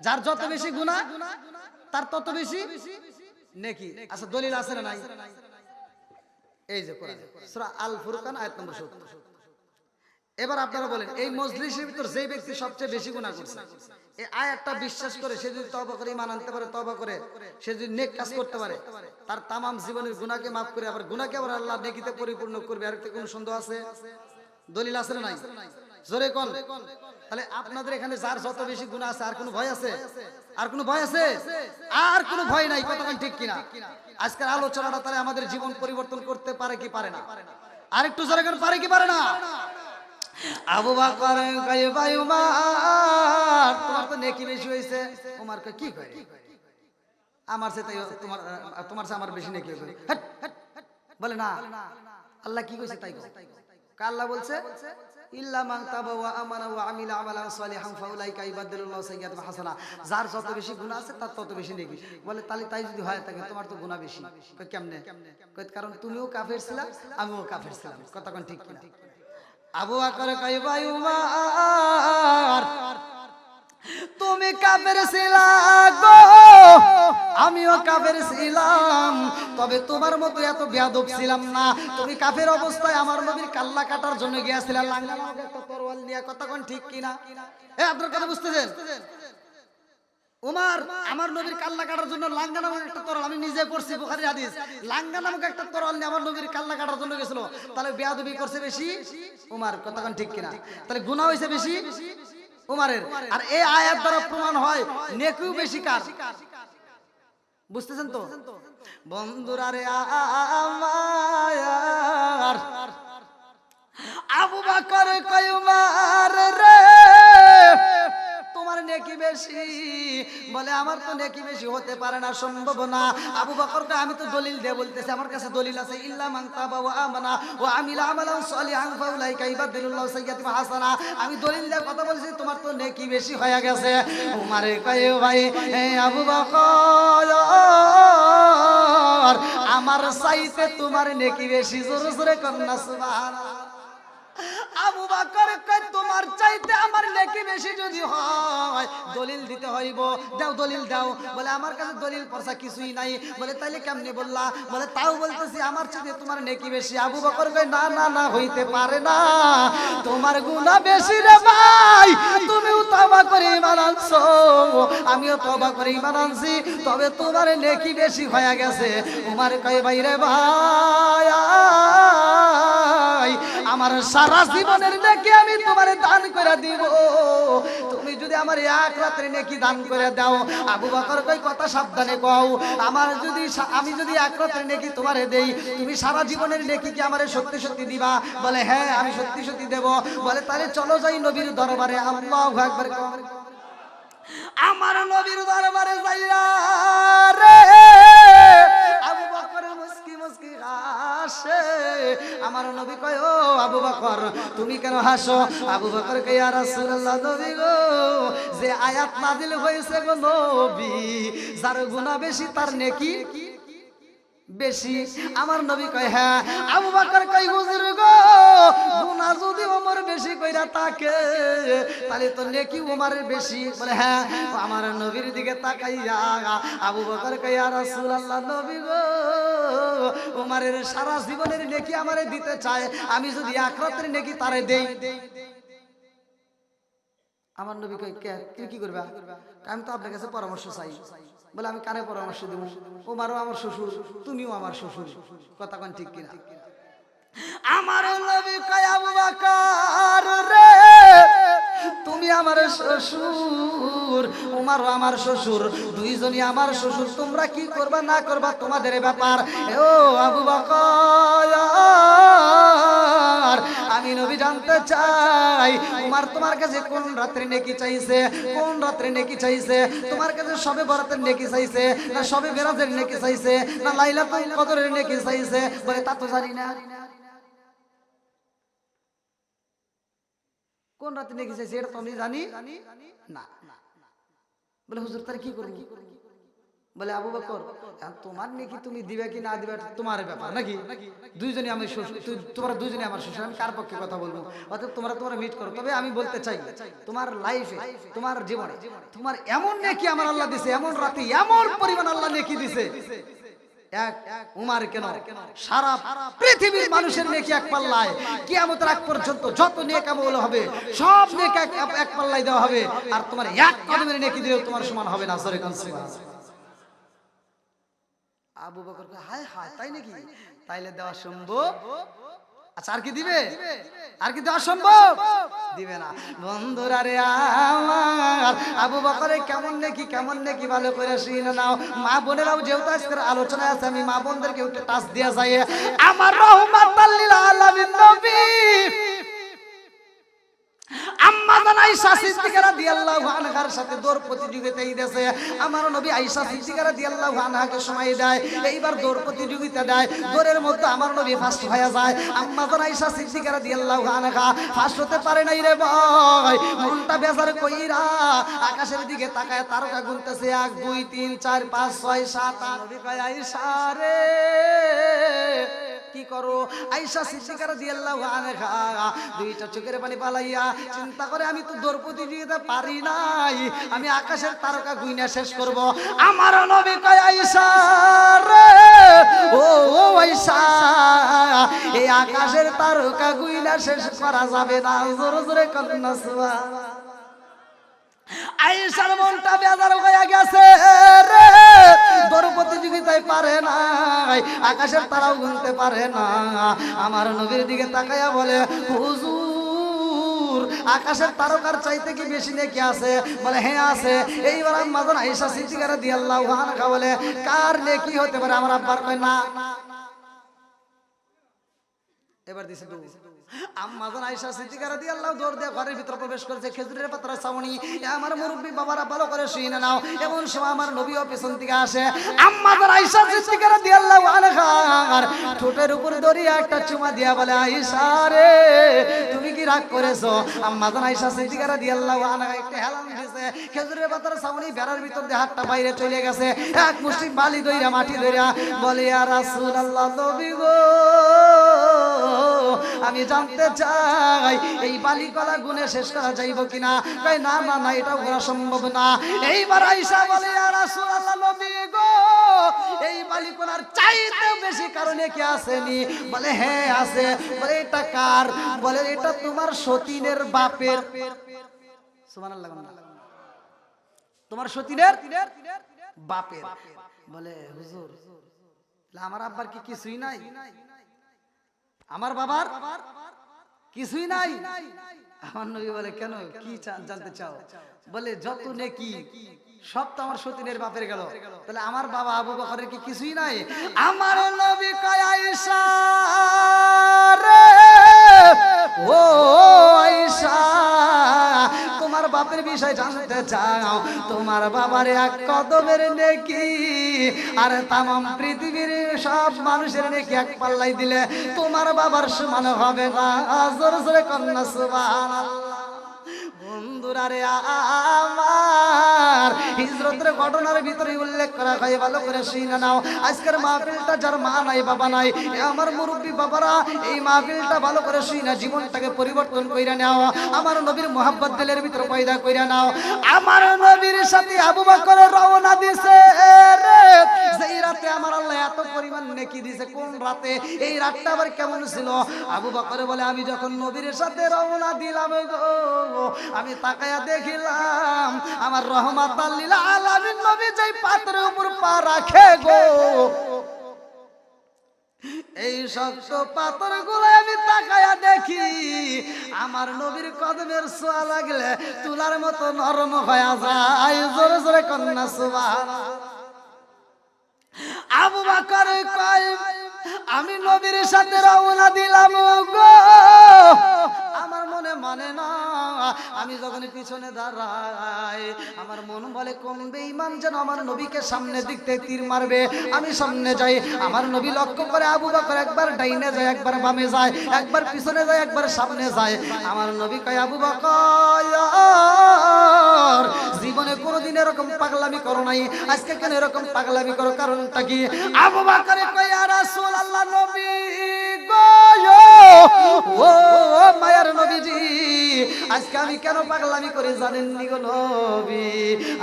যার যত বেশি গুনাহ তার তত বেশি নেকি। আচ্ছা দলিল আছে না নাই? এই যে কোরআন সূরা আল ফুরকান আয়াত নম্বর 70। এবার আপনারা বলেন এই মজলিসের ভিতর যেই ব্যক্তি সবচেয়ে বেশি গুনাহ করছে, এই আয়াতটা বিশ্বাস করে সে যদি তওবা করে ঈমান আনতে পারে, তওবা করে সে যদি নেক কাজ করতে পারে, তার তামাম জীবনের গুনাহকে maaf করে আবার গুনাহকে আবার আল্লাহ নেকিতে পরিপূর্ণ করবে। আর কি কোনো সন্দেহ আছে? দলিল আছে না নাই? জোরে কোন। তাহলে আপনাদের এখানে যার যত বেশি গুনাহ আছে আর কোনো ভয় আছে? আর কোনো ভয় আছে? আর কোনো ভয় নাই। কথা ঠিক কিনা? আজকের আলোচনাটা তাহলে আমাদের জীবন পরিবর্তন করতে পারে কি পারে না? আরেকটু জোরে কোন, পারে কি পারে না? আবু বকর কয় ভাই উমর তোমার তো নেকি বেশি হইছে। উমর কয় কি কয়? আমার সাথে তোমার সাথে আমার বেশি নেকি হইছে। হট বলে না, আল্লাহ কি কইছে তাই কও। আল্লাহ বলছে ইল্লা মান তাবা ওয়া আমানা ওয়া আমিলা আমালান সালিহান ফাউলাইকা ইবাদদিলুল্লাহু সাইয়্যাতিহিম হাসানা। যার যত বেশি গুনাহ আছে তার তত বেশি নেকি। বলে তাহলে তাই যদি হয় থাকে তোমার তো গুনাহ বেশি। কয় কেমনে? কয় কারণ তুমিও কাফের ছিলা আমিও কাফের ছিলাম। কথা কোন ঠিক কিনা? আবু বকর কয় ভাই উমর তুমি কাফের ছিলা গো, আমিও কাফের ছিলাম, তবে তোমার মতো এত বেয়াদব ছিলাম না। তুমি কাফের অবস্থায় আমার নবীর কাল্লা কাটার জন্য গিয়েছিলা লাঙ্গা নামক একটা তরোয়াল নিয়ে। কথা কোন ঠিক কিনা? আপনার কথা বুঝতেছেন? উমর আমার নবীর কাল্লা কাটার জন্য লাঙ্গা নামক একটা তরোয়াল, আমি নিজে পড়ছি বুখারীর হাদিস, লাঙ্গা নামক একটা তরোয়াল নিয়ে আমার নবীর কাল্লা কাটার জন্য গেছিল। তাহলে বেয়াদবি করছে বেশি উমর। কথা কোন ঠিক কিনা? তাহলে গুনাহ হইছে বেশি উমরের। আর এই আয়াত দ্বারা প্রমাণ হয় নেকিও বেশি কার। বুঝতেছেন তো বন্ধুরা? রে আমার আবু বকর কয় উমর রে তোমার নেকি বেশি। বলে আমার তো নেকি বেশি হতে পারে না, সম্ভব না। আবু বকর কয় আমি তো দলিল দিয়ে বলতেছি, আমার কাছে দলিল আছে। ইল্লা মান তাবা ওয়া আমানা ওয়া আমিলা আমালান সালিহান ফাউলাইকা ইবাদদিলুল্লাহু সাইয়্যাতিহিম হাসানা। আমি দলিল দিয়ে কথা বলছি, তোমার তো নেকি বেশি হয়ে গেছে। উমরে কয় ভাই আবু বকর আমার চাইতে তোমার নেকি বেশি। জোরে জোরে কন্না সুবহানাল্লাহ। আবু বকর কয় তোমার চাইতে আমার নেকি বেশি যদি হয় দলিল দিতে হইব। দাও দলিল দাও। বলে আমার কাছে দলিল পড়ছা কিছুই নাই। বলে তাইলে কেমনে বললা? বলে তাও বলতেছি আমার চাইতে তোমার নেকি বেশি। আবু বকর কয় না না না, হইতে পারে না, তোমার গুনাহ বেশি রে ভাই। তুমিও তওবা করে ঈমান আনছো, আমিও তওবা করে ঈমান আনছি, তবে তোমার নেকি বেশি হয়ে গেছে। উমর কয় ভাই রে ভাই আমার সারা জীবনের নেকি আমি তোমারে দান করে দিব, তুমি যদি আমার এক রাতের নেকি দান করে দাও। আবু বকর কই কথা সাবধানে কও, আমি যদি এক রাতের নেকি তোমারে দেই, তুমি সারা জীবনের নেকি কি আমারে সত্যি সত্যি দিবা? বলে হ্যাঁ আমি সত্যি সত্যি দেব। বলে তাহলে চলো যাই নবীর দরবারে। আল্লাহু আকবার। আমার নবীর দরবারে যাইয়া রে আবু বকর মুস্কি মুস্কি হাসে। আমার নবী কয় ও আবু বকর তুমি কেন হাসো? আবু বকর কয় ইয়া রাসূলুল্লাহ, নবী গো যে আয়াত নাযিল হয়েছে গো নবী, যার গুনাহ বেশি তার নেকি বেশি। আমার নবী কয় হ্যাঁ। আবু বকর কয় হুজুর গো গুনাহ যদি ওমর বেশি কইরা থাকে তাহলে তো নেকি ওমরের বেশি। বলে হ্যাঁ। আমার নবীর দিকে তাকাইয়া আবু বকর কয় ইয়া রাসূলুল্লাহ, নবী গো ওমরের সারা জীবনের নেকি আমারে দিতে চায়, আমি যদি আখিরাতের নেকি তারে দেই। আমার নবী কয় কে তুই কি করবা? আমি তো আপনার কাছে পরামর্শ চাই। বলে আমি কারে পরামর্শ দেব? ওমরও আমার শ্বশুর, তুমিও আমার শ্বশুর। কথা কোন ঠিক কিনা? আমার নবী কয় আবু বকর রে তুমি আমার শ্বশুর, ওমরও আমার শ্বশুর, দুইজনই আমার শ্বশুর। তোমরা কি করবা না করবা তোমাদের ব্যাপার। ও আবু বকর আমি নবী জানতে চাই ওমর তোমার কাছে কোন রাত্রে নেকি চাইছে? কোন রাত্রে নেকি চাইছে? তোমার কাছে সবে বরাতের নেকি চাইছে, না সবে বেরাতের নেকি চাইছে, না লাইলাতুল কদরের নেকি চাইছে? বলে তা তো জানি না। কোন রাতে নেকি চাইছে এটা তো আমি জানি না। বলে হুজুর তার কি করব? বলে আবু বকর তোমার নেকি তুমি দিবে কি না দিবে তোমার ব্যাপার নাকি? দুইজনই আমি শ্বশুর, তোমরা দুইজনই আমার শ্বশুর, আমি কার পক্ষে কথা বলবো? অতএব তোমরা মিট করো। তবে আমি বলতে চাই তোমার লাইফে তোমার জীবনে তোমার এমন নেকি আমার আল্লাহ দিছে, এমন রাতে এমন পরিমাণ আল্লাহ নেকি দিছে এক উমার কেন সারা পৃথিবীর মানুষের নেকি এক পাল্লায়, কিয়ামতের আগ পর্যন্ত যত নেক আমল হবে সব নেক এক পাল্লায় দেওয়া হবে, আর তোমার এক কদমের নেকি দিলেও তোমার সমান হবে না। সরে কোন সুবহানাল্লাহ। আবু বকর কয় হায় হায় তাই নাকি, তাইলে দেওয়া সম্ভব? আচ্ছা আর কি দিবে? আর কি দেওয়া সম্ভব? দিবে না। বন্ধুরা রে আমার, আবু বকরের কেমন নেকি ভালো করে শুনে নাও। মা বোনেরাও যেহেতু আজকের আলোচনায় আছে, আমি মা বোনদেরকে একটু টাচ দেয়া যায়। আমার রহমাতাল লিল আলামিন নবী আম্মা জান আয়েশা সিদ্দিকা রাদিয়াল্লাহু আনহার সাথে দৌড় প্রতিযোগিতায় দিয়েছে। আমার নবী আয়েশা সিদ্দিকা রাদিয়াল্লাহু আনহাকে সময় দেয়, এইবার দৌড় প্রতিযোগিতা দেয়। দৌড়ের মধ্যে আমার নবী ফার্স্ট হয়ে যায়। আম্মা জান আয়েশা সিদ্দিকা রাদিয়াল্লাহু আনহা ফার্স্ট হতে পারে নাই রে ভাই, মনটা বেজার কইরা আকাশের দিকে তাকায় তারকা গুনতেছে 1 2 3 4 5 6 7 8। নবী কয় আয়েশা রে কি করো? আয়েশা সিদ্দিকা রাদিয়াল্লাহু আনহা দুইটা চোখের পানি পালাইয়া চিন্তা করে আমি তো দৌড় প্রতিযোগিতা পারি নাই, আমি আকাশের তারকা গুইনা শেষ করব। আমার নবী কয় আয়েশা রে ও আয়েশা, এই আকাশের তারকা গুইনা শেষ করা যাবে না। জোরে জোরে কন্যা সুবহানাল্লাহ। আয়েশার মনটা বেজার হয়ে গেছে রে, দৌড় প্রতিযোগিতায় পারে নাই, আকাশের তারাও গুনতে পারে না। আমার নবীর দিকে তাকায়া বলে হুজুর আকাশের তারকার চাইতে কি বেশি নেকি আছে? বলে হ্যাঁ আছে। এইবার আম্মা জান আয়েশা সিদ্দিকা রাদিয়াল্লাহু আনহা বলে কার নেকি হতে পারে? আমার আব্বার কয় না। এবার দিছে দৌড়। আম্মা জান আয়েশা সিদ্দিকা রাদিয়াল্লাহু দৌড় দিয়ে ঘরের ভিতর প্রবেশ করেছে। খেজুরের পাতার ছাউনি। আমার মুরব্বি বাবারা ভালো করে শুনে নাও, এমন সময় আমার নবীও পেছন থেকে আসে। আম্মা জান আয়েশা সিদ্দিকা রাদিয়াল্লাহু আনহার ঠোঁটের উপর দড়িয়া একটা চুমা দিয়া বলে আয়েশা রে তুমি কি রাগ করেছো? আম্মা জান আয়েশা সিদ্দিকা রাদিয়াল্লাহু আনহা একটা হেলান দিয়েছে। খেজুরের পাতার ছাউনি বেড়ার ভিতর দিয়ে হাতটা বাইরে চলে গেছে। এক মুষ্টি বালি দইরা মাটি দইরা বলে ইয়া রাসূলুল্লাহ নবী গো আমি জানতে চাই এই বালিকলা গুনে শেষ করা যাইব কিনা? কই না না না এটা করা সম্ভব না। এইবার আয়েশা বলে ইয়া রাসূলুল্লাহ নবী গো এই বালিকলার চাইতে বেশি কারণে কি আসেনি? বলে হ্যাঁ আছে। বলে এটা কার? বলে এটা তোমার সতীনের বাপের। সুবহানাল্লাহ। তোমার সতীনের বাপের। বলে হুজুর আমার আব্বার কি কিছুই নাই? আমার বাবার কিছুই নাই? আমার নবী বলে কেন কি জানতে চাও? বলে যত নেকি সব তো আমার সতীনের বাপের গেল, তাহলে আমার বাবা আবু বকরের কি কিছুই নাই? আমার নবী কয় আয়েশা রে ও আয়েশা তোমার বাপের বিষয় জানতে চাও? তোমার বাবার এক কদমের নেকি আর তামাম পৃথিবীর সব মানুষের নেকি এক পাল্লাই দিলে তোমার বাবার সমান হবে না। জোরে জোরে কন্যা সুবহানাল্লাহ। বন্ধুরা রে আমার হিজরতের ঘটনার ভিতরে উল্লেখ করা হয়, ভালো করে শুনে নাও। আজকের মাহফিলটা যার মা নাই বাবা নাই, আমার মুরব্বী বাবারা এই মাহফিলটা ভালো করে শুনে জীবনটাকে পরিবর্তন কইরা নাও। আমার নবীর মোহাব্বত দিলের ভিতরে পয়দা কইরা নাও। আমার নবীর সাথে আবু বকর রওনা দিছে রে, যেই রাতে আমার আল্লাহ এত পরিমাণ নেকি দিছে। কোন রাতে? এই রাতটা আবার কেমন ছিল? আবু বকর বলে আমি যখন নবীর সাথে রওনা দিলাম গো আমি তাকায়া দেখিলাম আমার রহমাতাল লিল আলামিন নবী যেই পাথরের উপর পা রাখে গো, এই শক্ত পাথরগুলো আমি তাকায়া দেখি আমার নবীর কদমের ছোঁয়া লাগলে তুলার মতো নরম হয়ে যায়। জোরে জোরে কন্যা সুবহানাল্লাহ। আবু বকর কয় আমি নবীর সাথে রওনা দিলাম গো, আমার মনে মানে না। আমি যখন পিছনে দাঁড়াই আমার মন বলে কোন বেঈমান যেন আমার নবীকে সামনে দিক থেকে তীর মারবে। আমি সামনে যাই, আমার নবী লক্ষ্য করে আবু বকর একবার ডাইনে যায়, একবার বামে যায়, একবার পিছনে যায়, একবার সামনে যায়। আমার নবী কয় আবু বকর জীবনে কোনোদিন এরকম পাগলামি করো নাই, আজকে কেন এরকম পাগলামি করো? কারণটা কি? আবু বকর কয় ইয়া রাসূলুল্লাহ নবী গো ও মায়ার নবীজি আজকে আমি কেন পাগলামি করে জানেন নি গো নবী?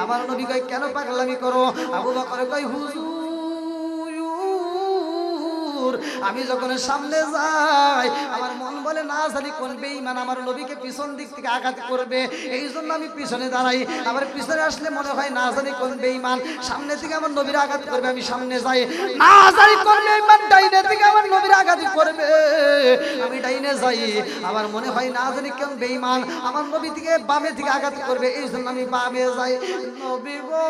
আমার নবী কয় কেন পাগলামি করো? আবু বকর কয় হুজুর আমি যখন সামনে যাই আমার মন বলে না জানি কোন বেঈমান আমার নবীকে পিছন দিক থেকে আঘাত করবে, এই জন্য আমি পিছনে দাঁড়াই। আবার পিছনে আসলে মনে হয় না জানি কোন বেঈমান সামনে থেকে আমার নবীর আঘাত করবে, আমি সামনে যাই। না জানি কোন বেঈমান ডাইনে থেকে আমার নবীর আঘাত করবে, আমি ডাইনে যাই। আবার মনে হয় না জানি কোন বেঈমান আমার নবী থেকে বামে থেকে আঘাত করবে, এই জন্য আমি বামে যাই। নবী গো,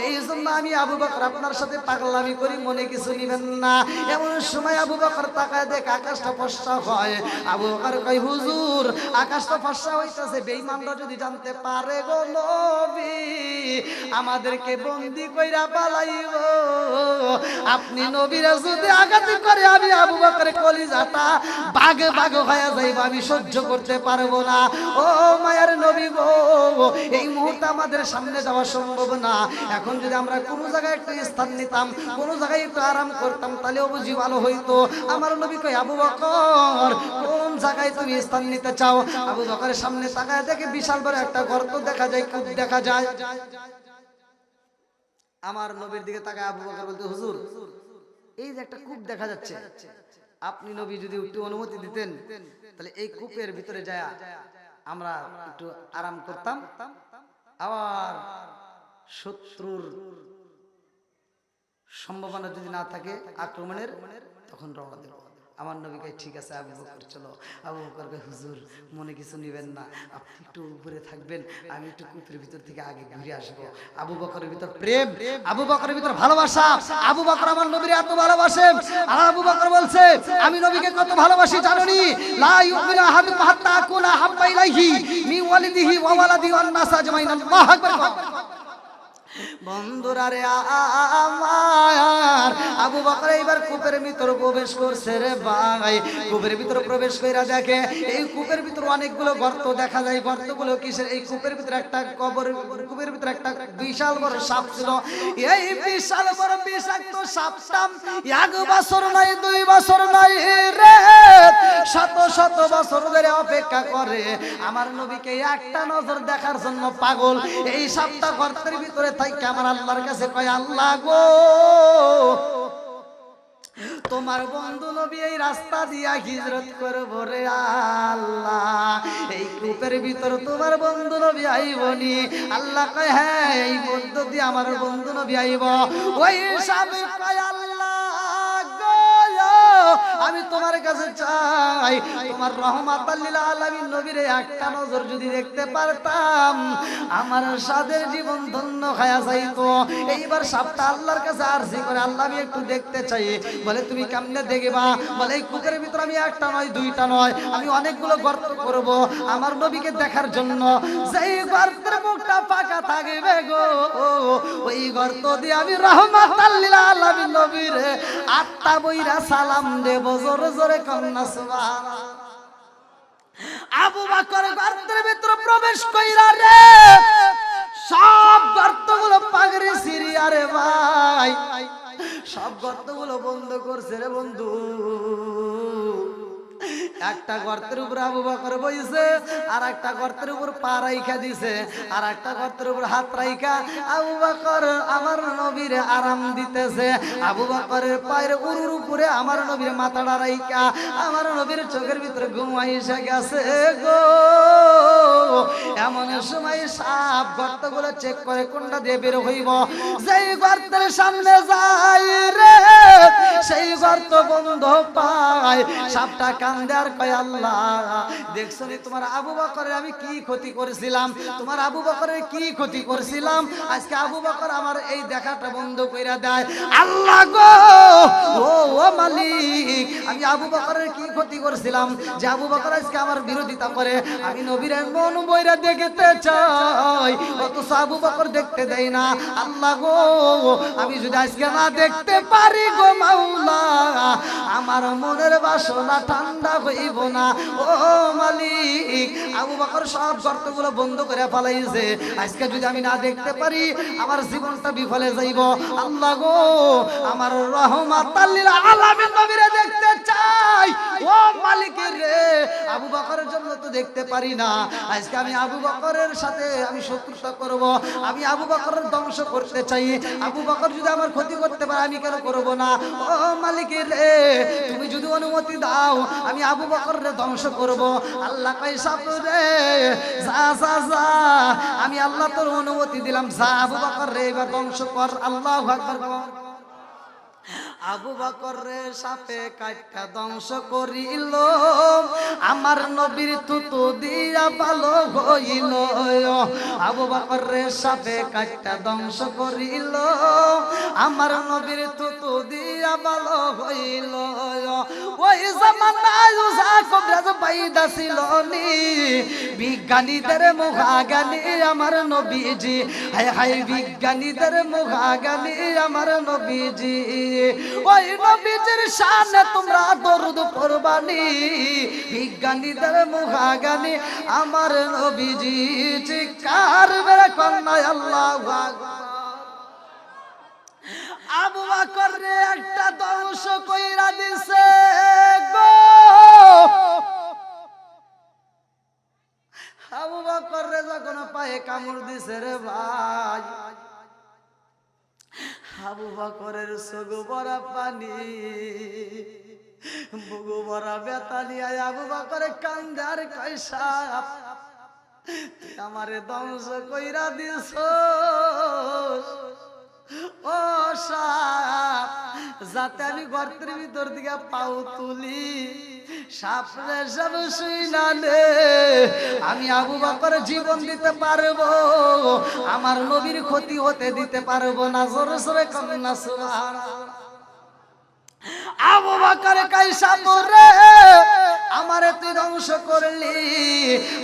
এই জন্য আমি আবু বকর আপনার সাথে পাগলামি করি, মনে কিছু নিবেন না। এমন সময় আবু বকর তাকায় দেখে আকাশটা ফর্সা হয়। আবু বকর কয় হুজুর আকাশটা ফর্সা হইতাছে, বেঈমানরা যদি জানতে পারে গো নবী আমাদেরকে বন্দি কইরা পালাইব, আপনি নবীরা যদি আঘাত করে আমি আবু বকরের কলিজাটা বাগে বাগে হয়ে যাইব, আমি সহ্য করতে পারবো না। ও মায়ের নবী গো, এই মুহূর্তে আমাদের সামনে যাওয়া সম্ভব না। এখন যদি আমরা কোনো জায়গায় একটু স্থান নিতাম, কোনো জায়গায় একটু আরাম করতাম, তাহলেও বুঝি ভালো হইতো। আমার নবী কই আবু বকর কোন জায়গায় তুমি স্থান নিতে চাও? আবু বকরের সামনে তাকায় দেখে বিশাল বড় একটা গর্ত দেখা যায়, কূপ দেখা যায়। আমার নবীর দিকে তাকায় আবু বকর বলতে হুজুর এই যে একটা কূপ দেখা যাচ্ছে, আপনি নবী যদি একটু অনুমতি দিতেন তাহলে এই কূপের ভিতরে যায় আমরা একটু আরাম করতাম, আবার শত্রুর সম্ভাবনা যদি না থাকে আক্রমণের, তখন রওনা দেব। আমার নবী কয় ঠিক আছে আবু বকর চলো। আবু বকর কয় হুজুর মনে কিছু নেবেন না, আপনি একটু উপরে থাকবেন, আমি একটু কূপের ভিতর থেকে আগে ঘুরে আসবো। আবু বকরের ভিতর প্রেম, আবু বকরের ভিতর ভালোবাসা। আবু বকর আমার নবীর এত ভালোবাসে, আর আবু বকর বলছে আমি নবীকে কত ভালোবাসি জানেননি? লা ইউমিনু আহাদুকুম হাত্তা আকুনা হাব্বা ইলাইহি মিন ওয়ালিদিহি ওয়া ওয়ালাদিহি ওয়ান নাস আজমাইন। আল্লাহু আকবার। বন্ধুরা রে আমার আবু বকর এইবার কূপের ভিতর প্রবেশ করছে রে ভাই। কূপের ভিতর প্রবেশ কইরা দেখে এই কূপের ভিতর অনেকগুলো গর্ত দেখা যায়। গর্তগুলো কিসের? এই কূপের ভিতর একটা কবর, কূপের ভিতর একটা বিশাল বড় সাপ ছিল। এই বিশাল বড় বিষাক্ত সাপটা এক বছর নয়, 2 বছর নয় রে, শত শত বছর ধরে অপেক্ষা করে আমার নবীকে একটা নজর দেখার জন্য পাগল। এই সাপটা গর্তের ভিতরে থাইকা আমার আল্লাহর কাছে কয় আল্লাহ গো তোমার বন্ধু নবী এই রাস্তা দিয়া হিজরত করবো রে আল্লাহ, এই কূপের ভিতর তোমার বন্ধু নবী আইবনি? আল্লাহ কয় হ্যাঁ এই মধ্য দিয়ে আমার বন্ধু নবী আইব। ওই সাপে কয় আল্লাহ আমি তোমার কাছে চাই তোমার রহমাতাল লিল আলামিন নবীর একটা নজর যদি দেখতে পারতাম আমার সাদের জীবন ধন্য হয়ে যাইতো। এইবার সাপটা আল্লাহর কাছে আরজি করে আল্লাহ আমি একটু দেখতে চাই। বলে তুমি কেমনে দেখবা? বলে এই কূপের ভিতর আমি একটা নয়, 2টা নয়, আমি অনেকগুলো গর্ত করব আমার নবীকে দেখার জন্য। যেই গর্তের মুখটা ফাঁকা থাকবে গো ওই গর্ত দিয়ে আমি রহমাতাল লিল আলামিন নবীর আত্মা বইরা সালাম দেব। জোরে জোরে কন্যা সুবহানাল্লাহ। আবু বকর গর্তের ভিতর প্রবেশ কইরা রে সব গর্তগুলো পাগড়ি সিরিয়া রে ভাই, সব গর্তগুলো বন্ধ করছে রে বন্ধু। একটা গর্তের উপর আবু বকর বইছে, আর একটা গর্তের উপর পা রাইখা দিছে, আর একটা গর্তের উপর হাত রাইখা আবু বকর আমার নবীর আরাম দিতেছে। আবু বকরের পায়ের উরুর উপরে আমার নবীর মাথাটা রাইখা আমার নবীর চোখের ভিতরে ঘুম আইসা গেছে গো। এমন সময় সাপ গর্তগুলো চেক করে কোনটা দিয়ে বের হইব। যেই গর্তের সামনে যাই রে সেই গর্ত বন্ধ পায়। সাপটা কান্দে আর কয় আল্লাহ দেখছো নি তোমার আবু বকরের আমি কি ক্ষতি করেছিলাম, তোমার আবু বকরের কি ক্ষতি করেছিলাম, আজকে আবু বকর আমার এই দেখাটা বন্ধ কইরা দেয়। আল্লাহ গো ও মালিক আমি আবু বকরের কি ক্ষতি করেছিলাম যে আবু বকর আজকে আমার বিরোধিতা করে? আমি নবীর মন বইরা দেখতে চাই অথচ আবু বকর দেখতে দেয় না। আল্লাহ গো আমি যদি আজকে না দেখতে পারি গো মাওলা আমার মনের বাসনা ঠান্ডা হইব না। ও মালিক আবু বকর সব গর্তগুলো বন্ধ করে ফেলাইছে, আজকে যদি আমি না দেখতে পারি আমার জীবনটা বিফলে যাইব। আল্লাহ গো আমার রহমাতাল লিল আলামিন নবীরে দেখতে চাই। চাই ও মালিকের রে, আবু বকরের জন্য তো দেখতে পারি না, আজকে আমি আবু বকরের সাথে আমি শত্রুতা করব, আমি আবু বকরের ধ্বংস করতে চাই। আবু বকর যদি আমার ক্ষতি করতে পারে আমি কেন করব না? ও মালিকের রে, তুমি যদি অনুমতি দাও আমি আবু বকরের ধ্বংস করব। আল্লাহ কয় সাপ রে, যা যা যা, আমি আল্লাহ তোর অনুমতি দিলাম, যা আবু বকর রে এবার ধ্বংস কর। আল্লাহু আকবার। আবু বকর রে সাপে কাটটা ধ্বংস করিল, আমার নবীর তুতু দিয়া ভালো হইল। আবু বকর রে সাপে কাটটা ধ্বংস করিল, আমার নবীর তুতু দিয়া ভালো হইল। ওই জামানায় উজা কবরাজ বাইদা ছিল নি, বিজ্ঞানীদের মুখাগানি আমার নবীজি, হায় হায় বিজ্ঞানীদের মুখাগানি আমার নবীজি। ওই নবীজির শানে তোমরা দরুদ পড়বানি, বিজ্ঞানীদের মুখাগানি আমার নবীজি। চিৎকার মেরে কন্যায় আল্লাহু আকবার। আবু বকর রে একটা ধ্বংস কইরা দিছে গো। আবু বকর রে যখন পায়ে কামড় দিছে রে ভাই, আবু বকরের চোখ ভরা পানি, বুকু ভরা ব্যথা নিয়ে আবু বকরে কান্দে আর কয় সাপ, তুই আমারে ধ্বংস কইরা দিছ ও সাপ, যাতে আমি গর্তের ভিতর দিকে পাও তুলি, সাপরে সব শুই না নে, আমি আবু বকর জীবন দিতে পারবো, আমার নবীর ক্ষতি হতে দিতে পারবো না। জোরে জোরে কন্যা সুবহানাল্লাহ। আবু বকর কয় সাপ রে, আমারে তুই ধ্বংস করলি,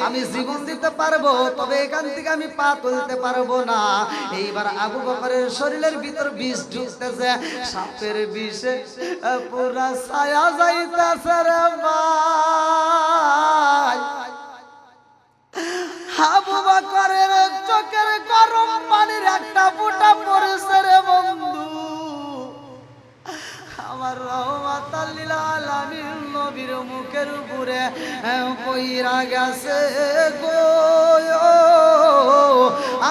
আমি জীবন দিতে পারবো, তবে এখান থেকে আমি পা তুলতে পারবো না। এইবার আবু বকরের শরীরের ভিতর বিষ ঢুকতেছে, সাপের বিষে পুরা ছায়া যাইতেছে রে ভাই। আবু বকরের চোখের গরম পানির একটা ফোঁটা পড়েছে রে বন্ধু, আমার রহমাতাল লিল আলামিন নবীর মুখের উপরে পইরা গেছে গো।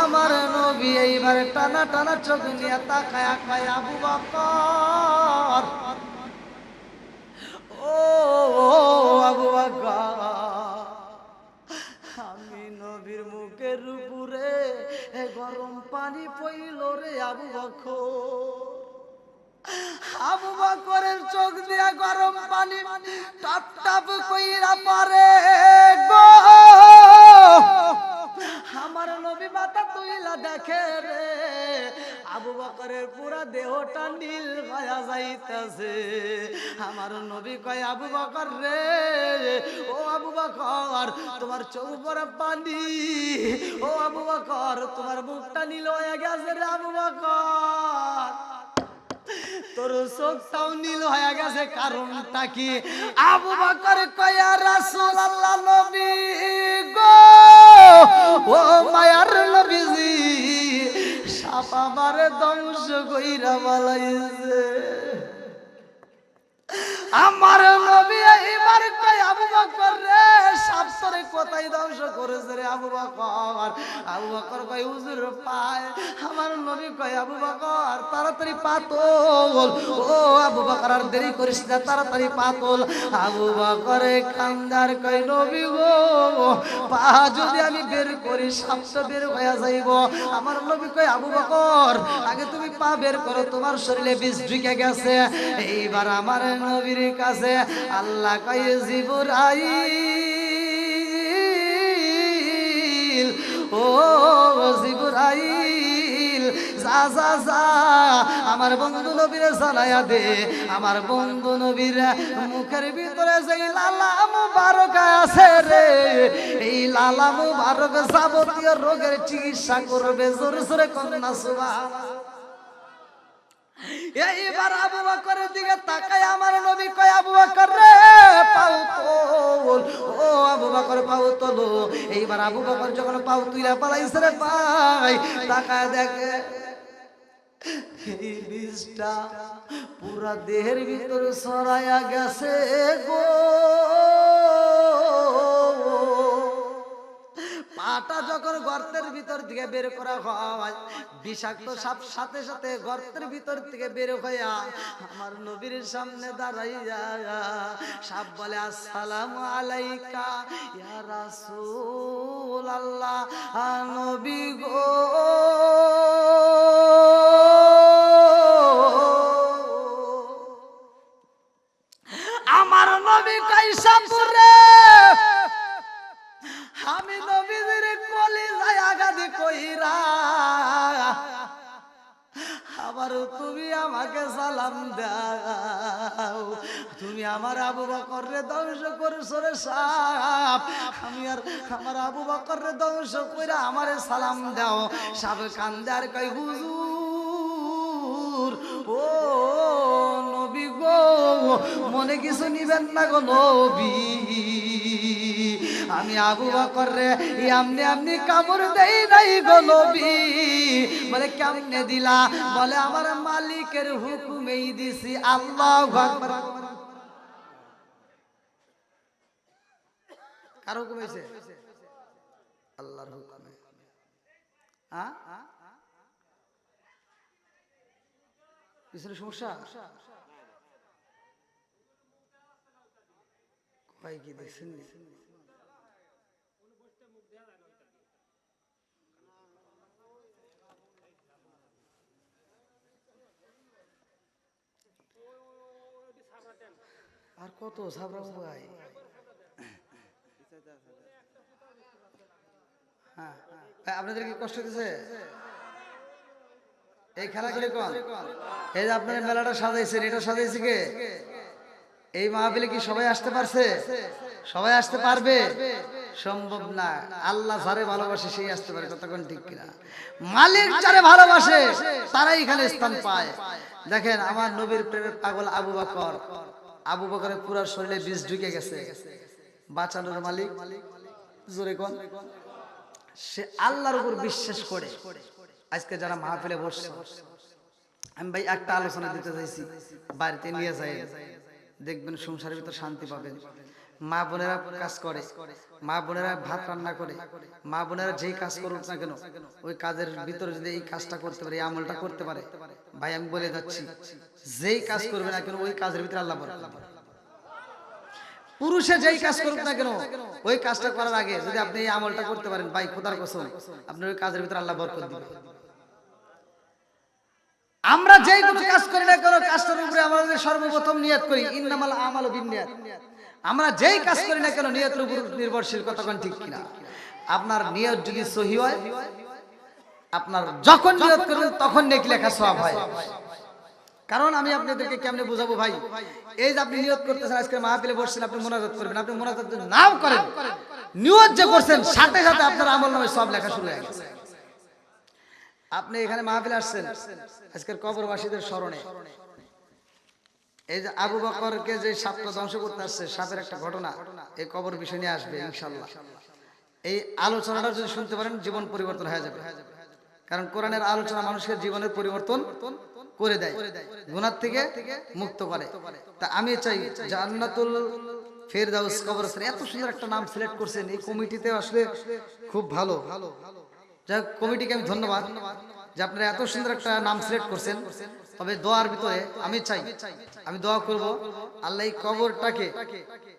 আমার নবী এইবার টানা টানা চোখ নিয়ে তাকায়া কয় আবু বকর, ও আবু বকর, আমি নবীর মুখের উপরে গরম পানি পইল রে আবু বকর। আবু বকরের চোখ দিয়া গরম পানি টপ টপ কইরা পড়ে গো। আমার নবী মাথা তুইলা দেখে রে, আবু বকরের পুরা দেহটা নীল হয়ে যাইতেছে। আমার নবী কয় আবু বকর রে, ও আবু বকর, তোমার চোখ ভরা পানি, ও আবু বকর, তোমার মুখটা নীল হয়ে গেছে রে আবু বকর, তোর চোখটাও নীল হয়ে গেছে, কারণটা কি? আবু বকর কয় ইয়া রাসূলুল্লাহ, নবী গো, ও মায়ার নবীজি, সাপ আমারে ধ্বংস কইরা বালাইছে। আমার নবী এইবার কয় আবু বকর রে, সাপ তোরে কোথায় ধ্বংস করেছে রে আবু বকর? আবু বকর কয় হুজুর পায়। আমার নবী কয় আবু বকর তাড়াতাড়ি পা তোল, ও আবু বকর আর দেরি করিস না, তাড়াতাড়ি পা তোল। আবু বকরে কান্দার কয় নবী গো, পা যদি আমি বের করি সাপটা বের হয়ে যাইব। আমার নবী কয় আবু বকর আগে তুমি পা বের করো, তোমার শরীরে বিষ ঢুকে গেছে। এইবার আমার নবীর কাছে আল্লাহ কয় জিবরাইল, ও জিবরাইল, যা যা যা আমার বন্ধু নবীরে জানায়া দে, আমার বন্ধু নবীর মুখের ভিতরে যে লালা মুবারক আছে রে, এই লালা মুবারক যাবতীয় রোগের চিকিৎসা করবে। জোরে জোরে কন্যা সুবহানাল্লাহ। এইবার আবু বকরের দিকে তাকায় আমার নবী কয় আবু বকর রে, পাও তোল, ও আবু বকর পাও তোলো। এইবার আবু বকর যখন পাও তুইলা পালাইছে রে ভাই, তাকায় দেখে এই বীজটা পুরা দেহের ভিতর ছড়ায়া গেছে গো। পাটা যখন গর্তের ভিতর থেকে বের করা হয়, বিষাক্ত সাপ সাথে সাথে গর্তের ভিতর থেকে বের হইয়া আমার নবীর সামনে দাঁড়াইয়া সাপ বলে, আসসালামু আলাইকা ইয়া রাসূলুল্লাহ, নবী গো। আমার নবী কাইসাপুরে, আমি নবীদের কলিজায় আঘাত কইরা, আবার তুমি আমাকে সালাম দাও। তুমি আমার আবু বকর রে ধ্বংস করছো রে সাপ, আমি আর আমার আবু বকর রে ধ্বংস কইরা আমারে সালাম দাও। সাপ কান্দে আর কই, হুজুর ও নবী গো, মনে কিছু নিবেন না গো নবী, আমি আবু বকর রে এমনি এমনি কামড় দেই নাই গো নবী। বলে কেমনে দিলা? বলে আমার মালিকের হুকুমেই দিছি। আল্লাহু আকবার। কার হুকুম হইছে? আল্লাহর হুকুমে। পিছনে সমস্যা কয় কি দেখছেন? আর কত সাবরাবু ভাই? হ্যাঁ, আপনাদের কি কষ্ট দিছে এই খেলা করে? কোন এই যে আপনারা মেলাটা সাজাইছেন, এটা সাজাইছে কে? এই মাহফিলে কি সবাই আসতে পারছে? সবাই আসতে পারবে? সম্ভব না। আল্লাহ যারে ভালোবাসে সেই আসতে পারে, কতক্ষণ ঠিক কিনা? মালিক যারে ভালোবাসে তারাই এখানে স্থান পায়। দেখেন আমার নবীর প্রেমের পাগল আবু বকর, আবু বকরের পুরো শরীরে বিষ ঢুকে গেছে। বাঁচানোর মালিক জোরে কোন? সে আল্লাহর উপর বিশ্বাস করে আজকে যারা মাহফিলে বসছে, আমি ভাই একটা আলোচনা দিতে চাইছি, বাড়িতে নিয়ে যাই, দেখবেন সংসারের ভিতর শান্তি পাবেন। মা বোনেরা কাজ করে, মা বোনেরা ভাত রান্না করে, মা বোনেরা যেই কাজ করুক না কেন, ওই কাজের ভিতরে যদি এই কাজটা করতে পারে, এই আমলটা করতে পারে, ভাই আমি বলে যাচ্ছি, যেই কাজ করবে না কেন ওই কাজের ভিতরে আল্লাহ বরকত দিবে। পুরুষে যেই কাজ করুক না কেন, ওই কাজটা করার আগে যদি আপনি এই আমলটা করতে পারেন, ভাই খোদার কসম আপনার ওই কাজের ভিতরে আল্লাহ বরকত দিবে। আমরা যেই কোনো কাজ করি না কেন, কাজটার উপরে আমাদের সর্বপ্রথম নিয়ত করি, ইন্নামাল আমালু বিন্নিয়াত। আমরা যেই কাজ করি না কেন নিয়তের উপর নির্ভরশীল, কতক্ষণ ঠিক কিনা? আপনার নিয়ত যদি সহি হয়, আপনার যখন নিয়ত করবেন তখন নেকি লেখা সওয়াব হয়। কারণ আমি আপনাদেরকে কেমনে বুঝাবো ভাই, এই যে আপনি নিয়ত করতেছেন, আজকে মাহফিলে বসছেন, আপনি মুনাজাত করবেন, আপনি মুনাজাত যদি নাও করেন, নিয়ত যে করছেন সাথে সাথে আপনার আমলনামায় সব লেখা শুরু হয়ে গেছে। আপনি এখানে মাহফিলে আসছেন আজকের কবরবাসীদের স্মরণে। এই যে আবু বকরকে যে সাপটা ধ্বংস করতে আসছে, সাপের একটা ঘটনা এই কবর বিষয় নিয়ে আসবে ইনশাআল্লাহ। এই আলোচনাটা যদি শুনতে পারেন জীবন পরিবর্তন হয়ে যাবে। কারণ কোরআনের আলোচনা মানুষের জীবনের পরিবর্তন করে দেয়, গুনাহ থেকে মুক্ত করে। তা আমি চাই জান্নাতুল ফেরদাউস কবরস্থান, এত সুন্দর একটা নাম সিলেক্ট করছেন, এই কমিটিতে আসলে খুব ভালো। যাই হোক, কমিটিকে আমি ধন্যবাদ যে আপনারা এত সুন্দর একটা নাম সিলেক্ট করছেন। তবে দোয়ার ভিতরে আমি চাই, আমি দোয়া করব আল্লাহ এই কবরটাকে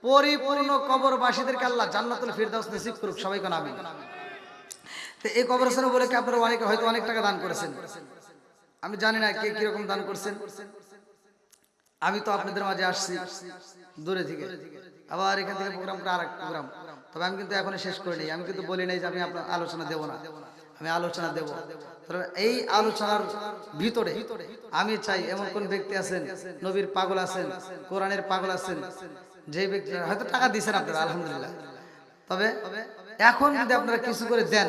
পরিপূর্ণ, কবরবাসীদেরকে আল্লাহ জান্নাতুল ফেরদাউস নসিব করুক, সবাই কোন আমিন। তো এই কবরস্থান বলে কি আপনারা অনেকে হয়তো অনেক টাকা দান করেছেন, আমি জানি না কে কিরকম দান করছেন। আমি তো আপনাদের মাঝে আসছি দূরে থেকে, আবার এখান থেকে প্রোগ্রাম করে আরেক প্রোগ্রাম। তবে আমি কিন্তু এখনো শেষ করিনি, আমি কিন্তু বলি নাই যে আমি আপনার আলোচনা দেব না, আমি আলোচনা দেব। তবে এই আলোচনার ভিতরে আমি চাই এমন কোন ব্যক্তি আছেন, নবীর পাগল আছেন, কোরআনের পাগল আছেন, যে ব্যক্তি হয়তো টাকা দিয়েছেন আপনারা আলহামদুলিল্লাহ, তবে এখন যদি আপনারা কিছু করে দেন,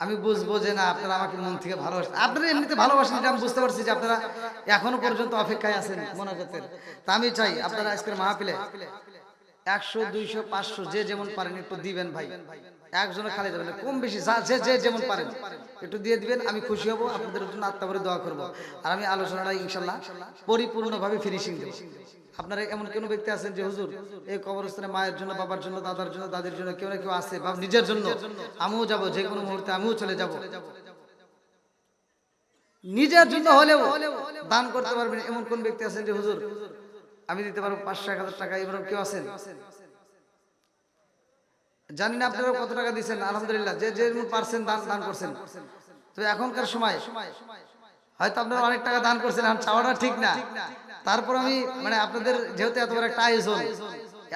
আমি বুঝবো যে না আপনারা আমাকে মন থেকে ভালোবাসেন। আপনারা এমনিতে ভালোবাসেন, এটা আমি বুঝতে পারছি যে আপনারা এখনো পর্যন্ত অপেক্ষায় আছেন মোনাজাতের। তা আমি চাই আপনারা আজকের মাহফিলে 100 200 500 যে যেমন পারেন একটু দিবেন ভাই, একজনে খালি দেবেন না, কম বেশি যে যেমন পারেন একটু দিয়ে দিবেন, আমি খুশি হব, আপনাদের জন্য আত্মা করে দোয়া করব। আর আমি আলোচনাটা ইনশাআল্লাহ পরিপূর্ণভাবে ফিনিশিং দেব। আপনারা এমন কোন ব্যক্তি আছেন যে হুজুর এই কবরস্থানে মায়ের জন্য, বাবার জন্য, দাদার জন্য, দাদির জন্য কেউ না কেউ আছে, বা নিজের জন্য আমিও যাব, যে কোনো মুহূর্তে আমিও চলে যাব, নিজের জন্য হলেও দান করতে পারবেন, এমন কোন ব্যক্তি আছেন যে হুজুর আমি দিতে পারবো 500-1000 টাকা, এরকম কেউ আছেন? জানি না আপনারা কত টাকা দিচ্ছেন, আলহামদুলিল্লাহ যে যে পারছেন দান করছেন। তো এখনকার সময় হয়তো আপনারা অনেক টাকা দান করছেন, চাওয়াটা ঠিক না, তারপর আমি মানে আপনাদের যেহেতু এত বড় একটা আয়োজন,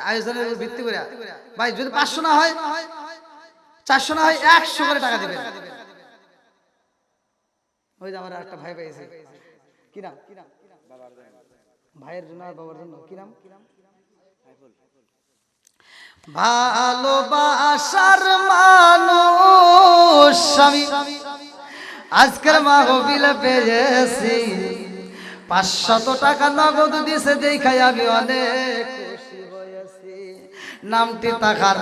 আয়োজনের ভিত্তি করে ভাই যদি 500 না হয়, 400 না হয়, 100 করে টাকা দিবেন। ওই যে আমার একটা ভাই পেয়েছে, কি নাম? ভাইয়ের জন্য আর বাবার জন্য কি নাম? ভালোবাসার মানুষ আমি আজকের মাহফিলে পেয়েছি, 500 টাকা নগদ দিছে, দেখাই আমি অনেক খুশি হয়েছি। নামটি তাহার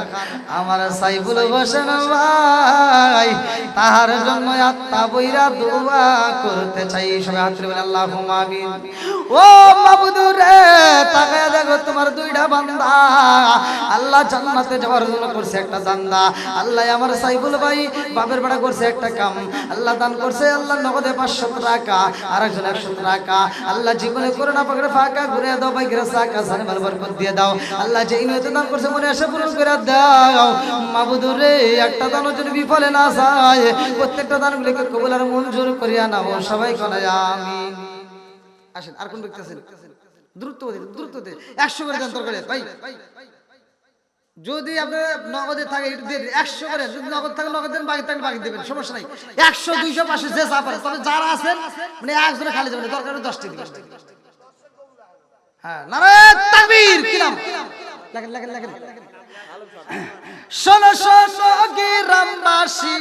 আমার সাইফুল হোসেন ভাই, তাহার জন্য আত্মা বইরা দোয়া করতে চাই। সবাই হাত তুলে বলেন আল্লাহুম্মা আমিন। ও মাবুদ রে, তাকায়া দেখো তোমার দুইটা বান্দা আল্লাহ জান্নাতে যাওয়ার জন্য করছে একটা দান্দা। আল্লাহ আমার সাইফুল ভাই বাপের বেড়া করছে একটা কাম, আল্লাহ দান করছে, আল্লাহ নগদে 500 টাকা, আর একজন 100 টাকা। আল্লাহ জীবনে করে না পাকড়ে ফাঁকা ঘুরে দাও ভাই, গ্রাসা কাসানে বরকত দিয়ে দাও। আল্লাহ যেই নিয়তে দান করছে মনে আসে পূরণ করে দাও। মাবুদ রে, একটা দানও যদি বিফলে না যায়, প্রত্যেকটা দানগুলোকে কবুল আর মঞ্জুর করিয়া নাও। সবাই কয় আমিন। আসেন, আর কোন ব্যক্তি আছেন? দ্রুত 100 করে দেন তরকারি ভাই। যদি আপনার নগদে থাকে একটু দিয়ে দিন, 100 করে। যদি নগদ থাকে নগদ দেন, বাকি থাকলে বাকি দেবেন, সমস্যা নাই। 100 200 500 যে যা পারে, তবে যারা আছেন মানে একজনে খালি যাবেন, দরকার 10টি দিবেন। হ্যাঁ, নারায়ে তাকবীর। কি নাম? লেখেন। শোনো শোনো গ্রামবাসী,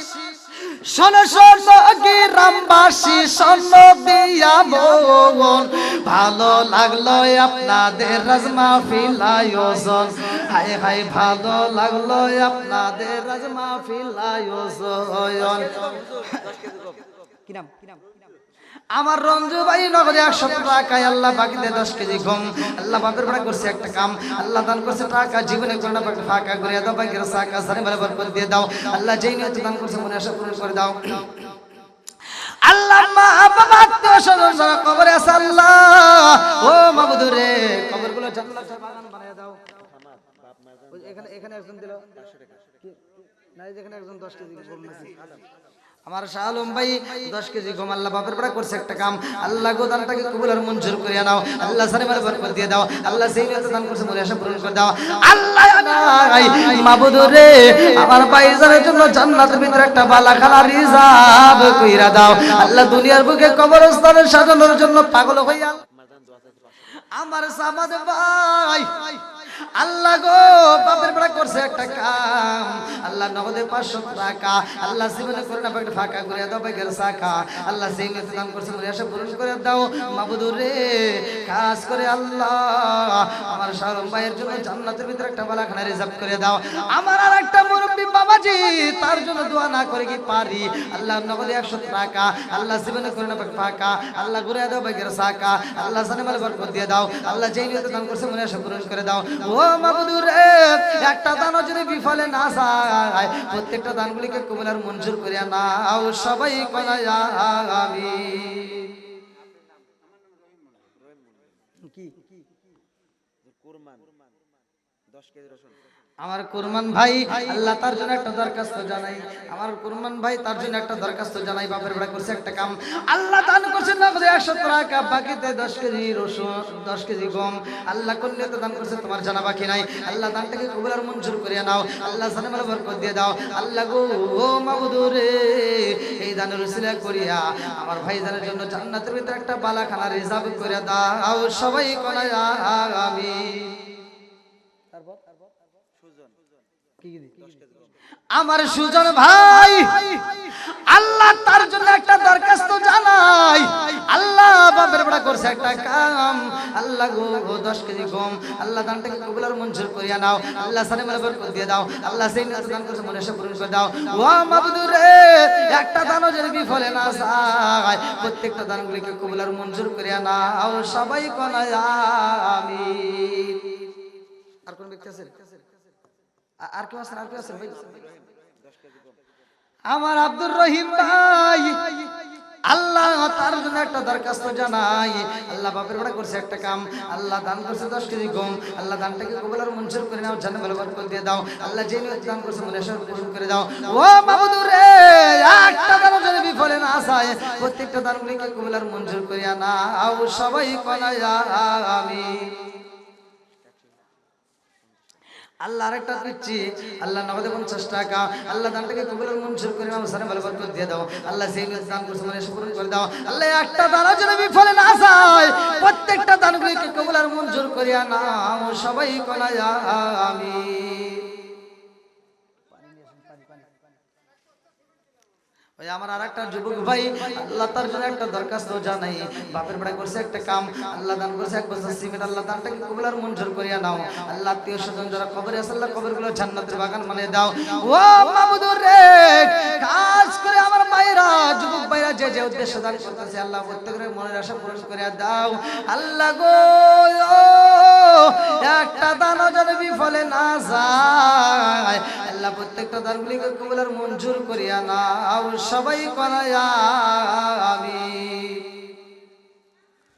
শোনো শোনো গ্রামবাসী, শোনো দিয়া মন, ভালো লাগলো আপনাদের রাজমাহফিল আয়োজন। হাই হাই, ভালো লাগলো আপনাদের রাজমাহফিল আয়োজন। কি নাম? আমার রঞ্জু ভাই নগদে 100 টাকায়, আল্লাহ বাকিতে 10 কেজি গম। আল্লাহ বাপের বেড়া করছে একটা কাম, আল্লাহ দান করছে টাকা, জীবনে করে না পাকে ফাঁকা করে দাও, বাকি রাখা সারে মেলা বরকত দিয়ে দাও। আল্লাহ যেই নিয়তে দান করছে মনে আশা পূরণ করে দাও। আল্লাহ মা বাবা আত্মীয় স্বজন যারা কবরে আছে, আল্লাহ ও মাবুদ রে, কবরগুলো জান্নাতের বাগান বানিয়ে দাও। এখানে একজন দিল 500 টাকা, না এখানে একজন 10 কেজি গম দিয়েছে। আমার শাহ আলম ভাই 10 কেজি গম, আল্লাহ বাপের বেড়া করছে একটা কাম, আল্লাহ গোদানটাকে কবুল আর মঞ্জুর করে নাও। আল্লাহ সারে মারে বরকত দিয়ে দাও। আল্লাহ সেই নিয়তে দান করছে মনে আশা পূরণ করে দাও। আল্লাহ মাবুদ রে, আমার ভাইজানের জন্য জান্নাতের ভিতরে একটা বালাখানা রিজার্ভ কইরা দাও। আল্লাহ দুনিয়ার বুকে কবরস্থানে সাজানোর জন্য পাগল হইয়া আমার সামাদ ভাই, আল্লাহ গো বাপের বেড়া করছে একটা কাম, আল্লাহ নগদে 500 টাকা, আল্লাহ জীবনে করে না পাকে ফাঁকা করে দাও ভাইয়ের শাখা। আল্লাহ সেই নিয়তে দান করছে মনে আশা পূরণ করে দাও। মাবুদ রে, খাস করে আল্লাহ আমার শাহরুম ভাইয়ের জন্য জান্নাতের ভিতরে একটা বালাখানা রিজার্ভ করে দাও। আমার আর একটা মুরব্বি বাবাজি, তার জন্য দোয়া না করে কি পারি? আল্লাহ নগদে 100 টাকা, আল্লাহ জীবনে করে না পাকে ফাঁকা, আল্লাহ ঘুরে দাও ভাইয়ের শাখা, আল্লাহ জানে মালে বরকত দিয়ে দাও। আল্লাহ যেই নিয়তে দান করছে মনে আশা পূরণ করে দাও। ও মাবুদ রে, একটা দানও যদি বিফলে না যায়, প্রত্যেকটা দানগুলিকে কবুল আর মঞ্জুর করিয়া নাও। সবাই কয় আমিন। কি কুরবান 10 কেজি রসুন আমার কুরমান ভাই, আল্লাহ তার জন্য একটা দরখাস্ত জানাই। আমার কুরমান ভাই তার জন্য একটা দরখাস্ত জানাই, বাপের বেড়া করছে একটা কাম, আল্লাহ দান করছে নগদে 100 টাকা, বাকিতে 10 কেজি রসুন 10 কেজি গম। আল্লাহ করলে তো দান করছে, তোমার জানা বাকি নাই। আল্লাহ দানটাকে কবুল আর মঞ্জুর করিয়া নাও। আল্লাহ জানে মালে বরকত দিয়ে দাও। আল্লাহ গো ও মাবুদ রে, এই দানের উসিলা করিয়া আমার ভাইজানের জন্য জান্নাতের ভিতরে একটা বালাখানা রিজার্ভ করিয়া দাও। সবাই কয় আমিন। আমার সুজন ভাই, আল্লাহ তার জন্য একটা দরখাস্ত জানাই। আল্লাহ বাপের বড় করছে একটা কাম, আল্লাহ গো 10 কেজি গম, আল্লাহ দানটাকে কবুল আর মঞ্জুর করিয়া নাও। আল্লাহ সালামের বরকত দিয়ে দাও। আল্লাহ সেই নিয়ত দান করছে মনে পূরণ করে দাও। ও মাবুদ রে, একটা দানও যেন বিফলে না যায়, প্রত্যেকটা দানগুলিকে কবুল আর মঞ্জুর করিয়া নাও। সবাই কোন আমিন। আর কোন ব্যক্তি আছে? আর কেউ আছেন? আর কেউ আছেন ভাই? আমার আব্দুর রহিম ভাই, আল্লাহ তার জন্য একটা দরখাস্ত জানাই। আল্লাহ বাপের বড় করছে একটা কাম, আল্লাহ দান করছে 10 কেজি গম, আল্লাহ দানটাকে কবুল আর মঞ্জুর করে নাও। জান্নাত বরকত দিয়ে দাও। আল্লাহ যে নিয়ত দান করছে মনে পূরণ করে দাও। ও মাবুদ রে, একটা দানও যেন বিফলে না যায়, প্রত্যেকটা দানগুলিকে কবুল আর মঞ্জুর করিয়া নাও। সবাই কোনা আমিন। আল্লাহ আরেকটা দিচ্ছি, আল্লাহ নগদে 50 টাকা, আল্লাহ দানটাকে কবুল আর মঞ্জুর করে নাও। সালাম আলাইকুম বরকত দিয়ে দাও। আল্লাহ সেই নিয়ত দান করছে মানে পূরণ করে দাও। আল্লাহ একটা দানও যেন বিফলে না যায়, প্রত্যেকটা দানগুলিকে কবুল আর মঞ্জুর করিয়া নাও। সবাই কোনা আমিন। ওই আমার আরেকটা যুবক ভাই, আল্লাহ তার জন্য একটা দরখাস্ত জানাই। বাপের বাড়ি করছে একটা কাম, আল্লাহ দান করছে 1 বছর সিমেন্ট, আল্লাহ দানটাকে কবুল আর মঞ্জুর করিয়া নাও। আল্লাহ আত্মীয় স্বজন যারা কবরে আছে, আল্লাহ কবরগুলো জান্নাতের বাগান বানিয়ে দাও। ও মাবুদ রে, কাজ করে আমার মায়েরা, যুবক ভাইরা যে যে উদ্দেশ্য দান করতেছে, আল্লাহ প্রত্যেকের মনের আশা পূরণ করিয়া দাও। আল্লাহ গো, একটা দানও যেন বিফলে না যায়, আল্লাহ প্রত্যেকটা দানগুলিকে কবুল আর মঞ্জুর করিয়া নাও। সবাই কোনা আমিন।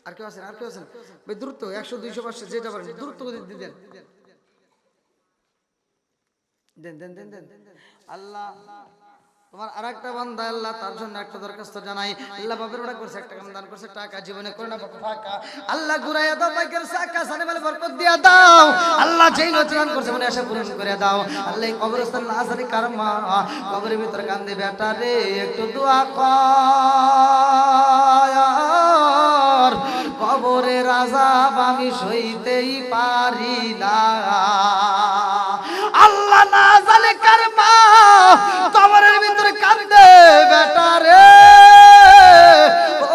আর কেউ আছেন? আর কেউ আছেন ভাই? দ্রুত 100 200 500 যেটা পারেন দ্রুত দেন দেন দেন দেন দেন। আল্লাহ তোমার আরেকটা বান্দা, আল্লাহ তার জন্য একটা দরখাস্ত জানাই। আল্লাহ বাপের বড় করছে একটা কাম, দান করছে টাকা, জীবনে করে না ফাঁকা, আল্লাহ ঘুরাইয়া দাও। বাইকের চাকা সানেমালে বরকত দিয়া দাও। আল্লাহ যেই নিয়ত দান করছে মনে আশা পূরণ করে দাও। আল্লাহ কবরস্থান না জানি কার মা কবরের ভিতরে কান্দে, বেটা রে একটু দোয়া কর, কবরের আযাব আমি সইতেই পারি না। আল্লাহ না জানে কার মা কবরের ভিতরে কান্দে, বেটা রে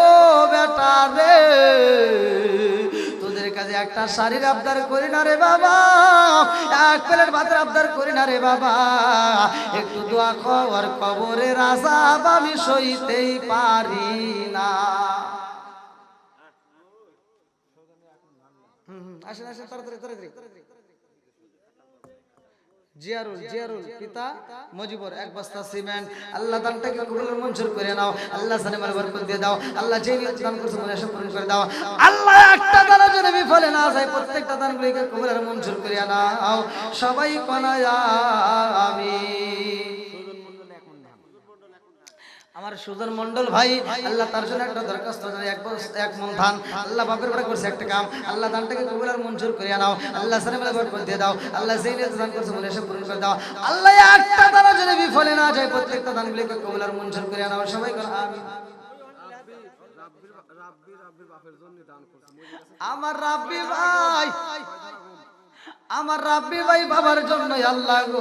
ও বেটা রে, তোদের কাছে একটা শাড়ির আবদার করি না রে বাবা, এক প্লেট ভাতের আবদার করি না রে বাবা, একটু দোয়া কর, কবরের আযাব আমি সইতেই পারি না। আসেন আসেন তাড়াতাড়ি তাড়াতাড়ি। জিয়ারুল পিতা মজিবর 1 বস্তা সিমেন্ট, আল্লাহ দানটাকে কবুল আর মঞ্জুর করে নাও। আল্লাহ সানেমালে বরকত দিয়ে দাও। আল্লাহ যে নিয়ত দান করছে মনে আশা পূরণ করে দাও। আল্লাহ একটা দানও যেন বিফলে না যায়, প্রত্যেকটা দানগুলিকে কবুল আর মঞ্জুর করে নাও। সবাই কোনা আমিন। আমার সুজন মন্ডল ভাই, আল্লাহ তার জন্য একটা দরখাস্ত জানাই। 1 মন ধান, আল্লাহ বাপের বড় করছে একটা কাম, আল্লাহ দানটাকে কবুল আর মঞ্জুর করিয়া নাও। আল্লাহ সালামের বরকত দিয়ে দাও। আল্লাহ যেই নিয়ত দান করছে মনে আশা পূরণ করে দাও। আল্লাহ একটা দানও যেন বিফলে না যায়, প্রত্যেকটা দানগুলিকে কবুল আর মঞ্জুর করিয়া নাও। সবাই কোন আমিন। আমার রাব্বি ভাই, আমার রাব্বি ভাই বাবার জন্য আল্লাহ গো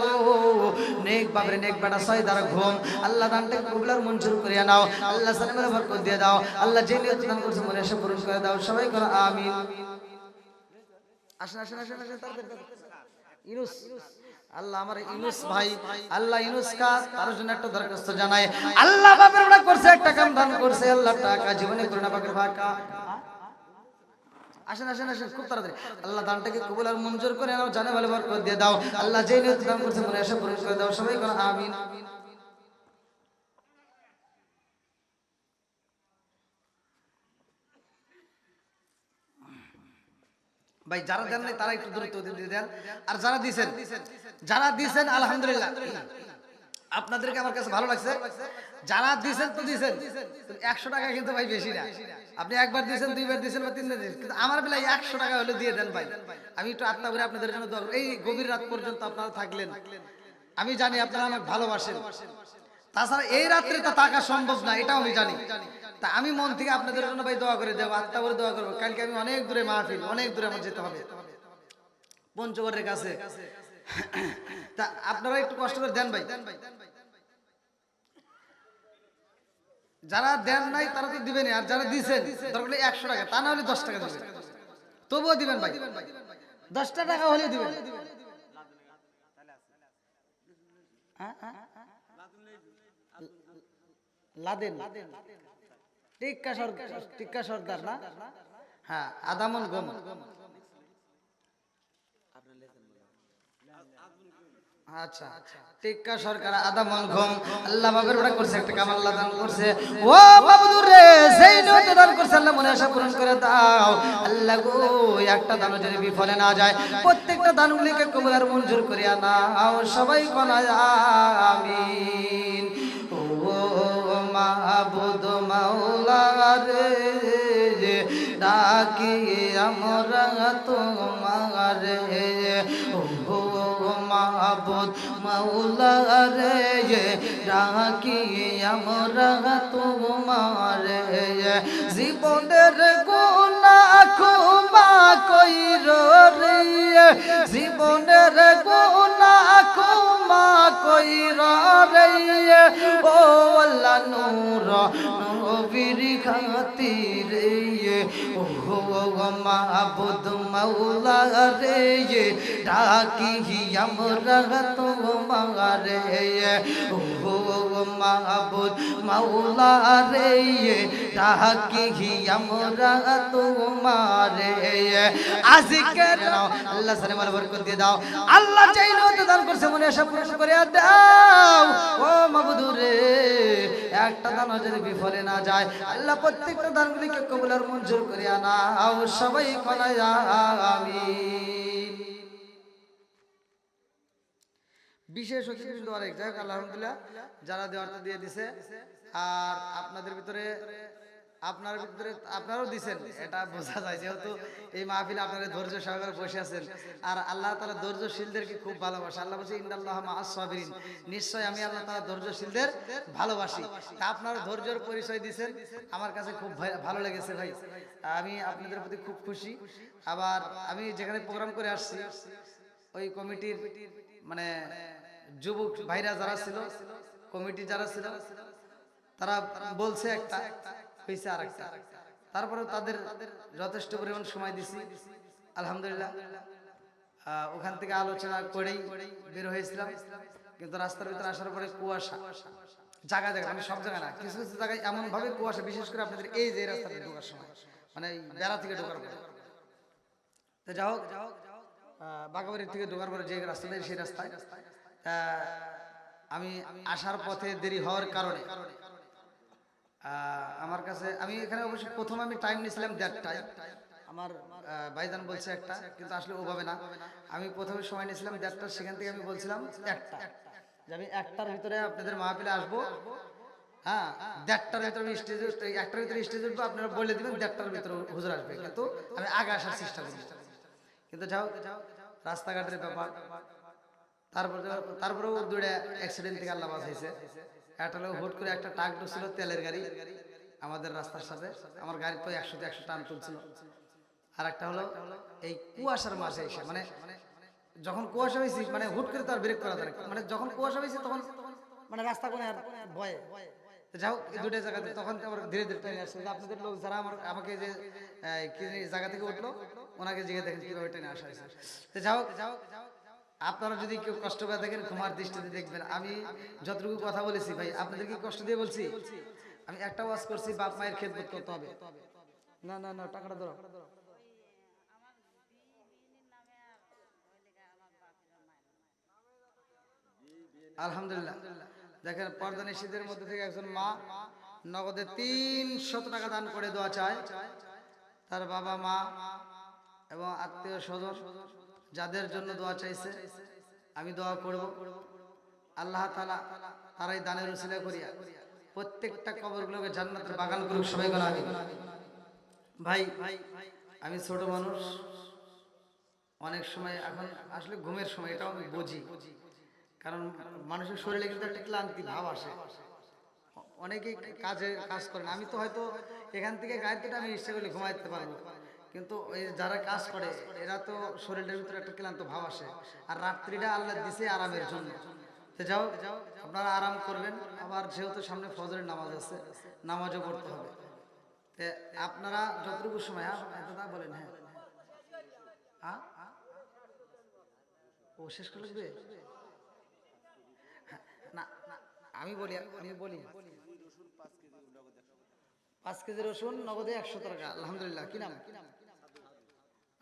নেক বাবার নেক বেটা 6 দ্বারা ঘুম, আল্লাহ দানটাকে কবুল আর মঞ্জুর করিয়া নাও। আল্লাহ সালামের বরকত দিয়ে দাও। আল্লাহ যে নিয়ত দান করছে মনে আশা পূরণ করে দাও। সবাই কোন আমিন। আসেন আসেন আসেন আসেন তাড়াতাড়ি। ইউনুস, আল্লাহ আমার ইউনুস ভাই, আল্লাহ ইউনুস কা তার জন্য একটা দরখাস্ত জানাই। আল্লাহ বাপের বড় করছে একটা কাম, দান করছে, আল্লাহ টাকা জীবনে করে না পাকের ফাঁকা। আসেন আসেন আসেন খুব তাড়াতাড়ি। আল্লাহ দানটাকে কবুল আর মঞ্জুর করে নাও। জানে ভালো বরকত দিয়ে দাও। আল্লাহ যে নিয়ত দান করছে মনে আশা পূরণ করে দাও। সবাই কোন আমিন। ভাই যারা দেন নাই তারা একটু দ্রুত দিয়ে দেন, আর যারা দিবেন আলহামদুলিল্লাহ, আপনাদেরকে আমার কাছে ভালো লাগছে। যারা দিবেন তো দিবেন, 100 টাকা কিন্তু ভাই বেশি না। আপনি একবার দিয়েছেন, 2 বার দিয়েছেন বা 3 বার দিয়েছেন, কিন্তু আমার বেলায় 100 টাকা হলে দিয়ে দেন ভাই। আমি একটু আত্মা করে আপনাদের জন্য দোয়া করি। এই গভীর রাত পর্যন্ত আপনারা থাকলেন, আমি জানি আপনারা আমাকে ভালোবাসেন। তাছাড়া এই রাত্রে তো থাকা সম্ভব না, এটাও আমি জানি। তা আমি মন থেকে আপনাদের জন্য ভাই দোয়া করে দেবো, আত্মা করে দোয়া করবো। কালকে আমি অনেক দূরে মাহফিল, অনেক দূরে আমার যেতে হবে, পঞ্চগড়ের কাছে। তা আপনারা একটু কষ্ট করে দেন ভাই, যারা দেন নাই তারা তো দিবেন, আর যারা দিছেন দরকার হলে 100 টাকা, তা না হলে 10 টাকা দিবেন, তবুও দিবেন ভাই, 10টা টাকা হলে দিবেন। লাদেন টিক্কা সর্দার না, হ্যাঁ আদামন গম, আচ্ছা টিক্কা সরকার আদামন গম, আল্লাহ বাবের ওটা করছে, একটা কামাল আল্লাহ দান করছে। ও মাবুদুর রে, সেই নিয়তে দান করছে আল্লাহ, মনে আশা পূরণ করে দাও আল্লাহ গো, একটা দানও যেন বিফলে না যায়, প্রত্যেকটা দানগুলিকে কবুল আর মঞ্জুর করিয়া নাও, সবাই কোনা আমিন। ও মাবুদ মাওলা রে, ডাকি আমরা তোমারে, ও মাবুদ মাওলা রে, ডাকি আমরা তোমারে, জীবনের গুনাহ ক্ষমা কইর রে, জীবনের গুনাহ ক্ষমা কইর রে, ও আল্লাহ নূর নবীর খাতিরে, ও মাবুদ মাওলা রে, ডাকি আমরা তোমারে, ও মাবুদ মাওলা রে, ডাকি আমরা তোমারে, আজকের আল্লাহ সালামের বরকত দিয়ে দাও, আল্লাহ চাইলেও তো দান করছে, মনে আশা পূরণ করে দাও। ও মাবুদ রে, একটা দান যদি বিফলে না যায়, আল্লাহ প্রত্যেকটা দানগুলিকে কবুল আর মঞ্জুর করিয়া নাও, সবাই কোনায় আমিন। বিশেষ অতিথি দেওয়ার এক জায়গা আলহামদুলিল্লাহ, যারা দেওয়ারটা দিয়ে দিছে, আর আপনাদের ভিতরে আপনারাও দিছেন, এটা বোঝা যায়, যেহেতু এই মাহফিলে আপনারা ধৈর্য সহকারে বসে আছেন, আর আল্লাহ তাআলা ধৈর্যশীলদেরকে খুব ভালোবাসে। আল্লাহ বলছে ইন্নাল্লাহা মাআস সাবিরিন, নিশ্চয় আমি আল্লাহ তাআলা ধৈর্যশীলদের ভালোবাসি। তা আপনারা ধৈর্যের পরিচয় দিয়েছেন, আমার কাছে খুব ভালো লেগেছে ভাই, আমি আপনাদের প্রতি খুব খুশি। আবার আমি যেখানে প্রোগ্রাম করে আসছি, ওই কমিটির মানে যুবক ভাইরা যারা ছিল, কমিটি যারা ছিল, তারা বলছে একটা, হয়েছে আর একটা, তারপরে তাদের যথেষ্ট পরিমাণ সময় দিছি আলহামদুলিল্লাহ। ওখান থেকে আলোচনা করেই বের হয়েছিলাম, কিন্তু রাস্তার ভিতরে আসার পরে কুয়াশা, জায়গা জায়গা, মানে সব জায়গায় না, কিছু কিছু জায়গায় এমন ভাবে কুয়াশা, বিশেষ করে আপনাদের এই যে রাস্তাতে ঢোকার সময়, মানে বেড়া থেকে ঢোকার পরে, তো যাও বাগাবাড়ির থেকে ঢোকার পরে যে রাস্তাটা, সেই রাস্তায় আমি আসার পথে দেরি হওয়ার কারণে আমার কাছে, আমি এখানে অবশ্য প্রথম আমি টাইম নিয়েছিলাম 1:30টায়, আমার ভাইজান বলছে একটা, কিন্তু আসলে ওভাবে না, আমি প্রথমে সময় নিয়েছিলাম 1:30টা, সেখান থেকে আমি বলছিলাম 1টা, যে আমি 1টার ভিতরে আপনাদের মাহফিলে আসবো, হ্যাঁ 1:30টার ভিতরে আমি স্টেজে, 1টার ভিতরে স্টেজে উঠবো, আপনারা বলে দিবেন 1:30টার ভিতরে হুজুর আসবে, কিন্তু আমি আগে আসার চেষ্টা করি। কিন্তু যাও রাস্তাঘাটের ব্যাপার, তারপরেও দুইটা অ্যাক্সিডেন্ট থেকে আল্লাহ বাঁচাইছে। একটা হলো হুট করে একটা ট্রাক ঢুকছিল, তেলের গাড়ি আমাদের রাস্তার সাথে, আমার গাড়ি তো 100 টান তুলছিল। আর একটা হলো এই কুয়াশার মাঝে এসে, মানে যখন কুয়াশা হয়েছে, মানে হুট করে তো আর ব্রেক করা যায়, মানে যখন কুয়াশা হয়েছে তখন মানে রাস্তা কোনে আর ভয়ে যাও, দুটো জায়গাতে তখন আবার ধীরে ধীরে ট্রেনে আসছে। আপনাদের লোক যারা আমাকে যে জায়গা থেকে উঠলো, ওনাকে জিজ্ঞেস দেখেন কিভাবে ট্রেনে আসা হয়েছে। তো যাও, আপনারা যদি কেউ কষ্ট করে দেখেন, ক্ষমার দৃষ্টিতে দেখবেন। আমি যতটুকু কথা বলেছি ভাই, আপনাদের কি কষ্ট দিয়ে বলছি? আমি একটা ওয়াজ করছি, বাপ মায়ের খেদমত করতে হবে। না না না, টাকাটা ধরো। আলহামদুলিল্লাহ, দেখেন পর্দানিশীদের মধ্যে থেকে একজন মা নগদে 300 টাকা দান করে দোয়া চায়, তার বাবা মা এবং আত্মীয় স্বজন যাদের জন্য দোয়া চাইছে, আমি দোয়া করব আল্লাহ তাআলা তারাই দানের উসিলা করিয়া প্রত্যেকটা কবরগুলোকে জান্নাতের বাগান করুক, সবাই বলা আমিন। ভাই আমি ছোট মানুষ, অনেক সময় এখন আসলে ঘুমের সময়, এটাও আমি বুঝি, কারণ মানুষের শরীরে কিন্তু একটা ক্লান্তি ভাব আসে, অনেকেই কাজ করেন। আমি তো হয়তো এখান থেকে গাড়িতে আমি ইচ্ছা করলে ঘুমাইতে পারবো, কিন্তু ওই যারা কাজ করে এরা তো শরীরের ভিতরে একটা ক্লান্ত ভাব আসে, আর রাত্রিটা আল্লাহ দিছে আরামের জন্য। তো যাও আপনারা আরাম করবেন, আবার যেহেতু সামনে ফজরের নামাজ আছে, নামাজও পড়তে হবে। তো আপনারা যতটুকু সময় দাদা বলেন। হ্যাঁ ও শেষ করে লাগবে না, আমি বলি 5 কেজি রসুন নগদে 100 টাকা। আলহামদুলিল্লাহ। কি নাম?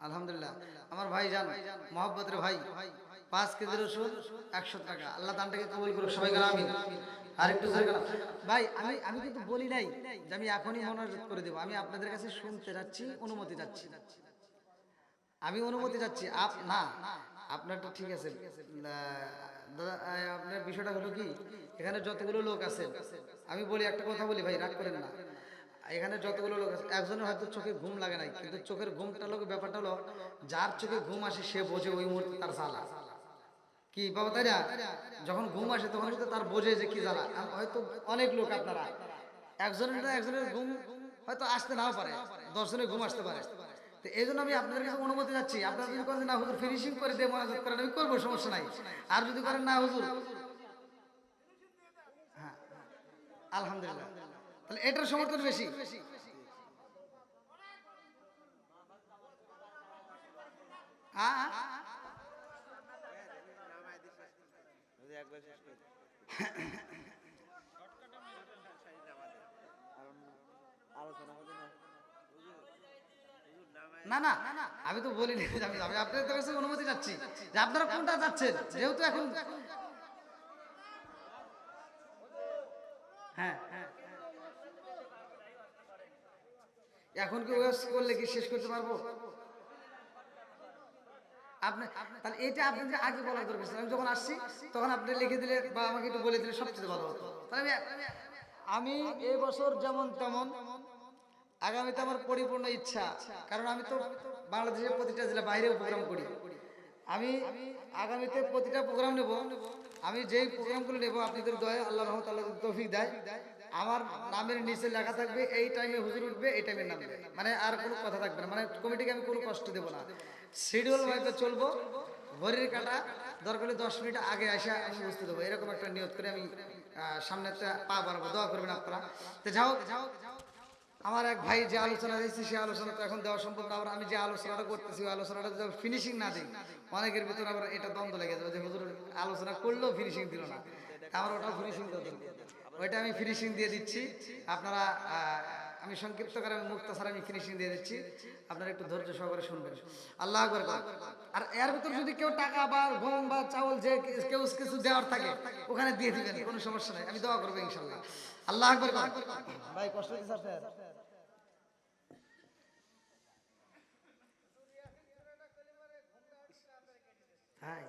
আলহামদুলিল্লাহ। আমার ভাই জান মহব্বতের ভাই, 5 কেজি রসুন 100 টাকা। আল্লাহ দানটাকে কবুল করুক, সবাই বলেন আমিন। আরেকটু ভাই আমি কিন্তু বলি নাই যে আমি এখনই মনোযোগ করে দেবো। আমি আপনাদের কাছে শুনতে যাচ্ছি, অনুমতি যাচ্ছি। আমি অনুমতি যাচ্ছি না, আপনারটা ঠিক আছে দাদা। আপনার বিষয়টা হলো কি, এখানে যতগুলো লোক আছে, আমি বলি একটা কথা বলি ভাই, রাগ করেন না। এখানে যতগুলো লোক আছে, একজনের হয়তো চোখে ঘুম লাগে নাই, কিন্তু চোখের ঘুমটা লোক ব্যাপারটা হলো, যার চোখে ঘুম আসে সে বোঝে ওই মুহূর্তে তার জ্বালা কি বাবা, তাই না? যখন ঘুম আসে তখন কিন্তু তার বোঝে যে কি জ্বালা। হয়তো অনেক লোক আপনারা একজনের ঘুম হয়তো আসতে নাও পারে, 10 জনের ঘুম আসতে পারে। তো এই জন্য আমি আপনাদের কাছে অনুমতি যাচ্ছি। আপনারা যদি করেন না হুজুর ফিনিশিং করে দিয়ে মনোযোগ করেন, আমি করবো, সমস্যা নাই। আর যদি করেন না হুজুর, হ্যাঁ আলহামদুলিল্লাহ, তাহলে এটার সমর্থন বেশি। না না আমি তো বলিনি, আমি আপনাদের কাছে অনুমতি চাচ্ছি যে আপনারা কোনটা চাচ্ছেন, যেহেতু এখন হ্যাঁ এখন কি ওয়েস্ট করলে কি শেষ করতে পারবো? আপনি তাহলে এটা আপনি যে আগে বলার দরকার ছিল, আমি যখন আসছি তখন আপনি লিখে দিলে বা আমাকে একটু বলে দিলে সবচেয়ে ভালো হতো। তাহলে আমি এই বছর যেমন তেমন, আগামীতে আমার পরিপূর্ণ ইচ্ছা, কারণ আমি তো বাংলাদেশের প্রতিটা জেলা বাইরেও প্রোগ্রাম করি। আমি আগামীতে প্রতিটা প্রোগ্রাম নেব। আমি যেই প্রোগ্রামগুলো নেব আপনাদের দয়া, আল্লাহ রহমত, আল্লাহ তৌফিক দেয়, আমার নামের নিচে লেখা থাকবে এই টাইমে হুজুর উঠবে, এই টাইমে নামবে, মানে আর কোনো কথা থাকবে না। মানে কমিটিকে আমি কোনো কষ্ট দেবো না, শিডিউল ভাবে চলবো। ঘড়ির কাটা দরকার হলে 10 মিনিট আগে আসা আমি বুঝতে দেবো, এরকম একটা নিয়ত করে আমি সামনে পা বাড়াবো। দোয়া করবেন আপনারা। তো যাও আমার এক ভাই যে আলোচনা দিয়েছে, সেই আলোচনা তো এখন দেওয়া সম্ভব না। আবার আমি যে আলোচনাটা করতেছি ওই আলোচনাটা যদি ফিনিশিং না দিই, অনেকের ভিতরে আবার এটা দ্বন্দ্ব লেগে যাবে যে হুজুর আলোচনা করলেও ফিনিশিং দিল না। আমার ওটা ফিনিশিং দিতে, ওইটা আমি ফিনিশিং দিয়ে দিচ্ছি। আপনারা আমি সংক্ষিপ্ত করে মুক্তাসার আমি ফিনিশিং দিয়ে দিচ্ছি, আপনারা একটু ধৈর্য সহকারে শুনবেন। আল্লাহ আকবার। আর এর ভিতর যদি কেউ টাকা বা গম বা চাউল যে কেউ কিছু দেওয়ার থাকে ওখানে দিয়ে দিবেন, কোনো সমস্যা নাই, আমি দোয়া করবো ইনশাল্লাহ। আল্লাহ আকবার। ভাই কষ্ট হচ্ছে স্যার। হাই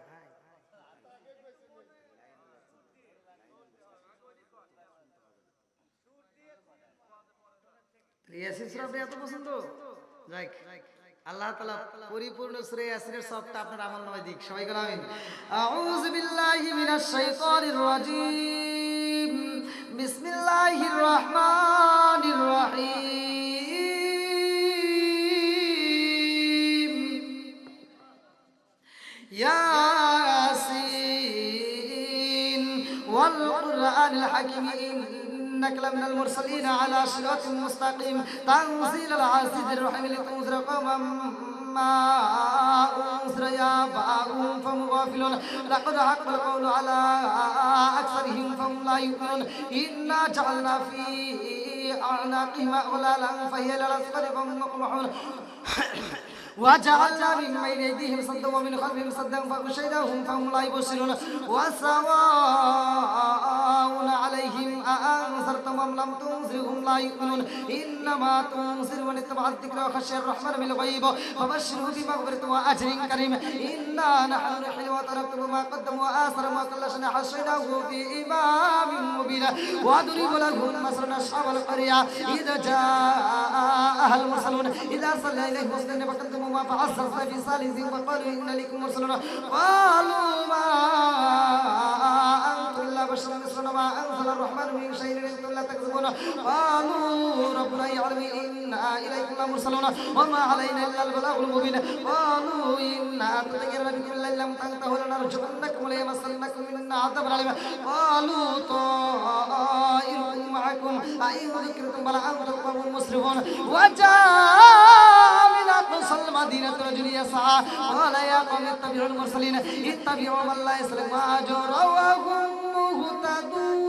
ইয়াসিন সূরা আপনি এত পছন্দ, যাই আল্লাহ তাআলা পরিপূর্ণ সূরা ইয়াসিনের সবটা আপনার আমলনামায় দিক, সবাই বলেন আমিন। আউযু বিল্লাহি মিনাশ শাইতানির রাজীম, বিসমিল্লাহির রহমানির রহিম। ইয়াসিন ওয়াল কুরআনিল হাকীম إنك لمن المرسلين على صراط مستقيم تنزيل العزيز الرحيم لتنذر قوما ما أنذر آباؤهم فهم غافلون لقد حق القول على أكثرهم فهم لا يؤمنون إنا جعلنا في أعناقهم أغلالا فهي إلى الأسفل فهم مقمحون وجعلنا من بين أيديهم سدا ومن خلفهم سدا فأغشيناهم فهم لا يبصرون وسواء عليهم أأنذرتهم أم لم تنذرهم لا يؤمنون إنما تنذر من اتبع الذكر وخشي الرحمن بالغيب فبشره بمغفرة وأجر كريم إنا نحن نحيي الموتى ونكتب ما قدموا وآثروا ما كل شيء حصيناه في إمام مبين وضرب لهم مثلا أصحاب القرية إذا جاءها المرسلون إذا صلى إليهم مسلمين فقدموا ما فعصرت في ثالثهم وقالوا إن لكم مرسلون قالوا ما أنتم إلا بشرا مثلنا ما أنزل الرحمن من شيء أنتم لا تكذبون قالوا ربنا يعلم إنا إليكم لمرسلون وما علينا إلا البلاغ المبين قالوا إنا تطيرنا بكم إلا لم تنتهوا لنرجمنكم وليمسنكم منا عذاب أليم قالوا طائركم معكم أئن ذكرتم بل أنتم قوم مسرفون وجاء من أقصى المدينة رجل يسعى قال يا قوم اتبعوا المرسلين اتبعوا من لا يسلك أجرا وهم مهتدون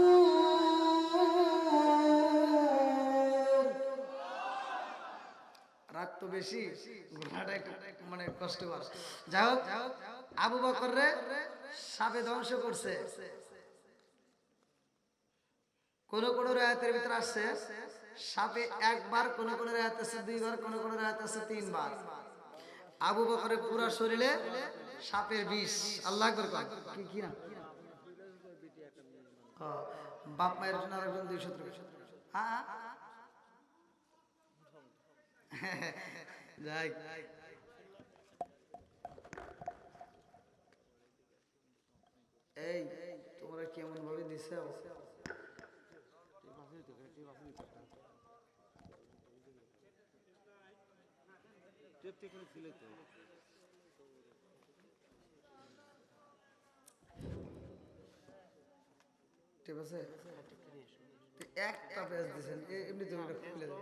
রাত তো বেশি ঘোড়াটা একটু মানে কষ্টকর যাই হোক আবু বকর রে সাপে ধ্বংস করছে কোন কোন রায়াতের ভিতরে আসছে সাপে একবার কোন কোন রায়াত আছে দুইবার কোন কোন রায়াত আছে তিনবার আবু বকরের পুরো শরীরে সাপের বিষ আল্লাহ আকবার কি কি না বাপ মায়ের জন্য আরেকজন 200 হ্যাঁ যাই এই তোমরা কেমন ভাবে দিছে ঠিক আছে একটা পেজ দিছেন এমনি তো এটা খুলে দাও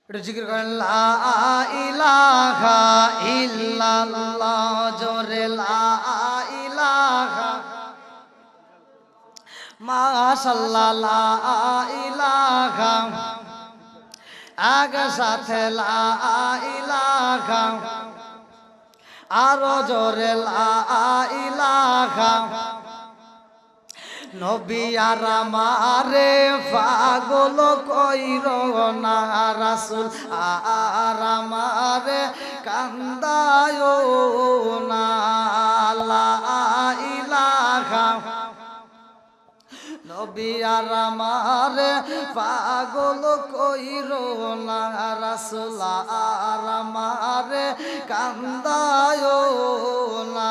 এটা জিকির করেন লা ইলাহা ইল্লাল্লাহ জোরে লা ইলাহা মাশাআল্লাহ লা ইলাহা আগে সাথে লা ইলাহা আরো জোরে লা ইলাহা নবী আর আমারে পাগল কইর না রাসূল আর আমারে কান্দায় না লা ইলাহা নবী আর আমারে পাগল কইর না রাসূল আর আমারে কান্দায় না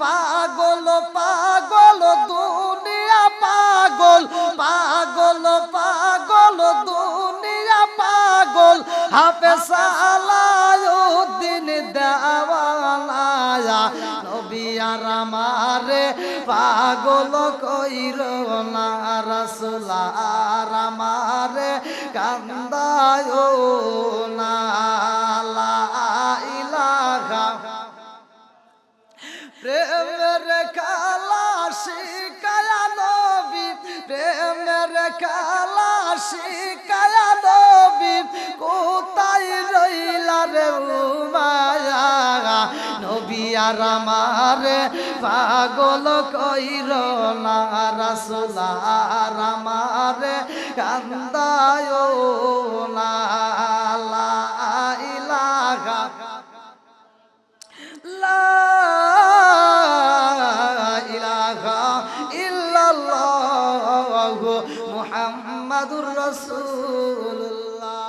পাগল পাগল দুনিয়া পাগল পাগল পাগল দুনিয়া পাগল হাফেজ আলাউদ্দিন দেওয়ানা নবী আর আমারে পাগল কইর না রাসূল আর আমারে কান্দায় না লা ইলাহা প্রেমের কালা শিকায়া নবী প্রেমের কালা শিকায়া নবী কোথায় রইলা রে উমায়া নবী আর আমারে পাগল কইর না রাসূল আর আমারে কান্দায় না লা ইলাহা লা ইলাহা ইল্লাল্লাহ মুহাম্মাদুর রাসূলুল্লাহ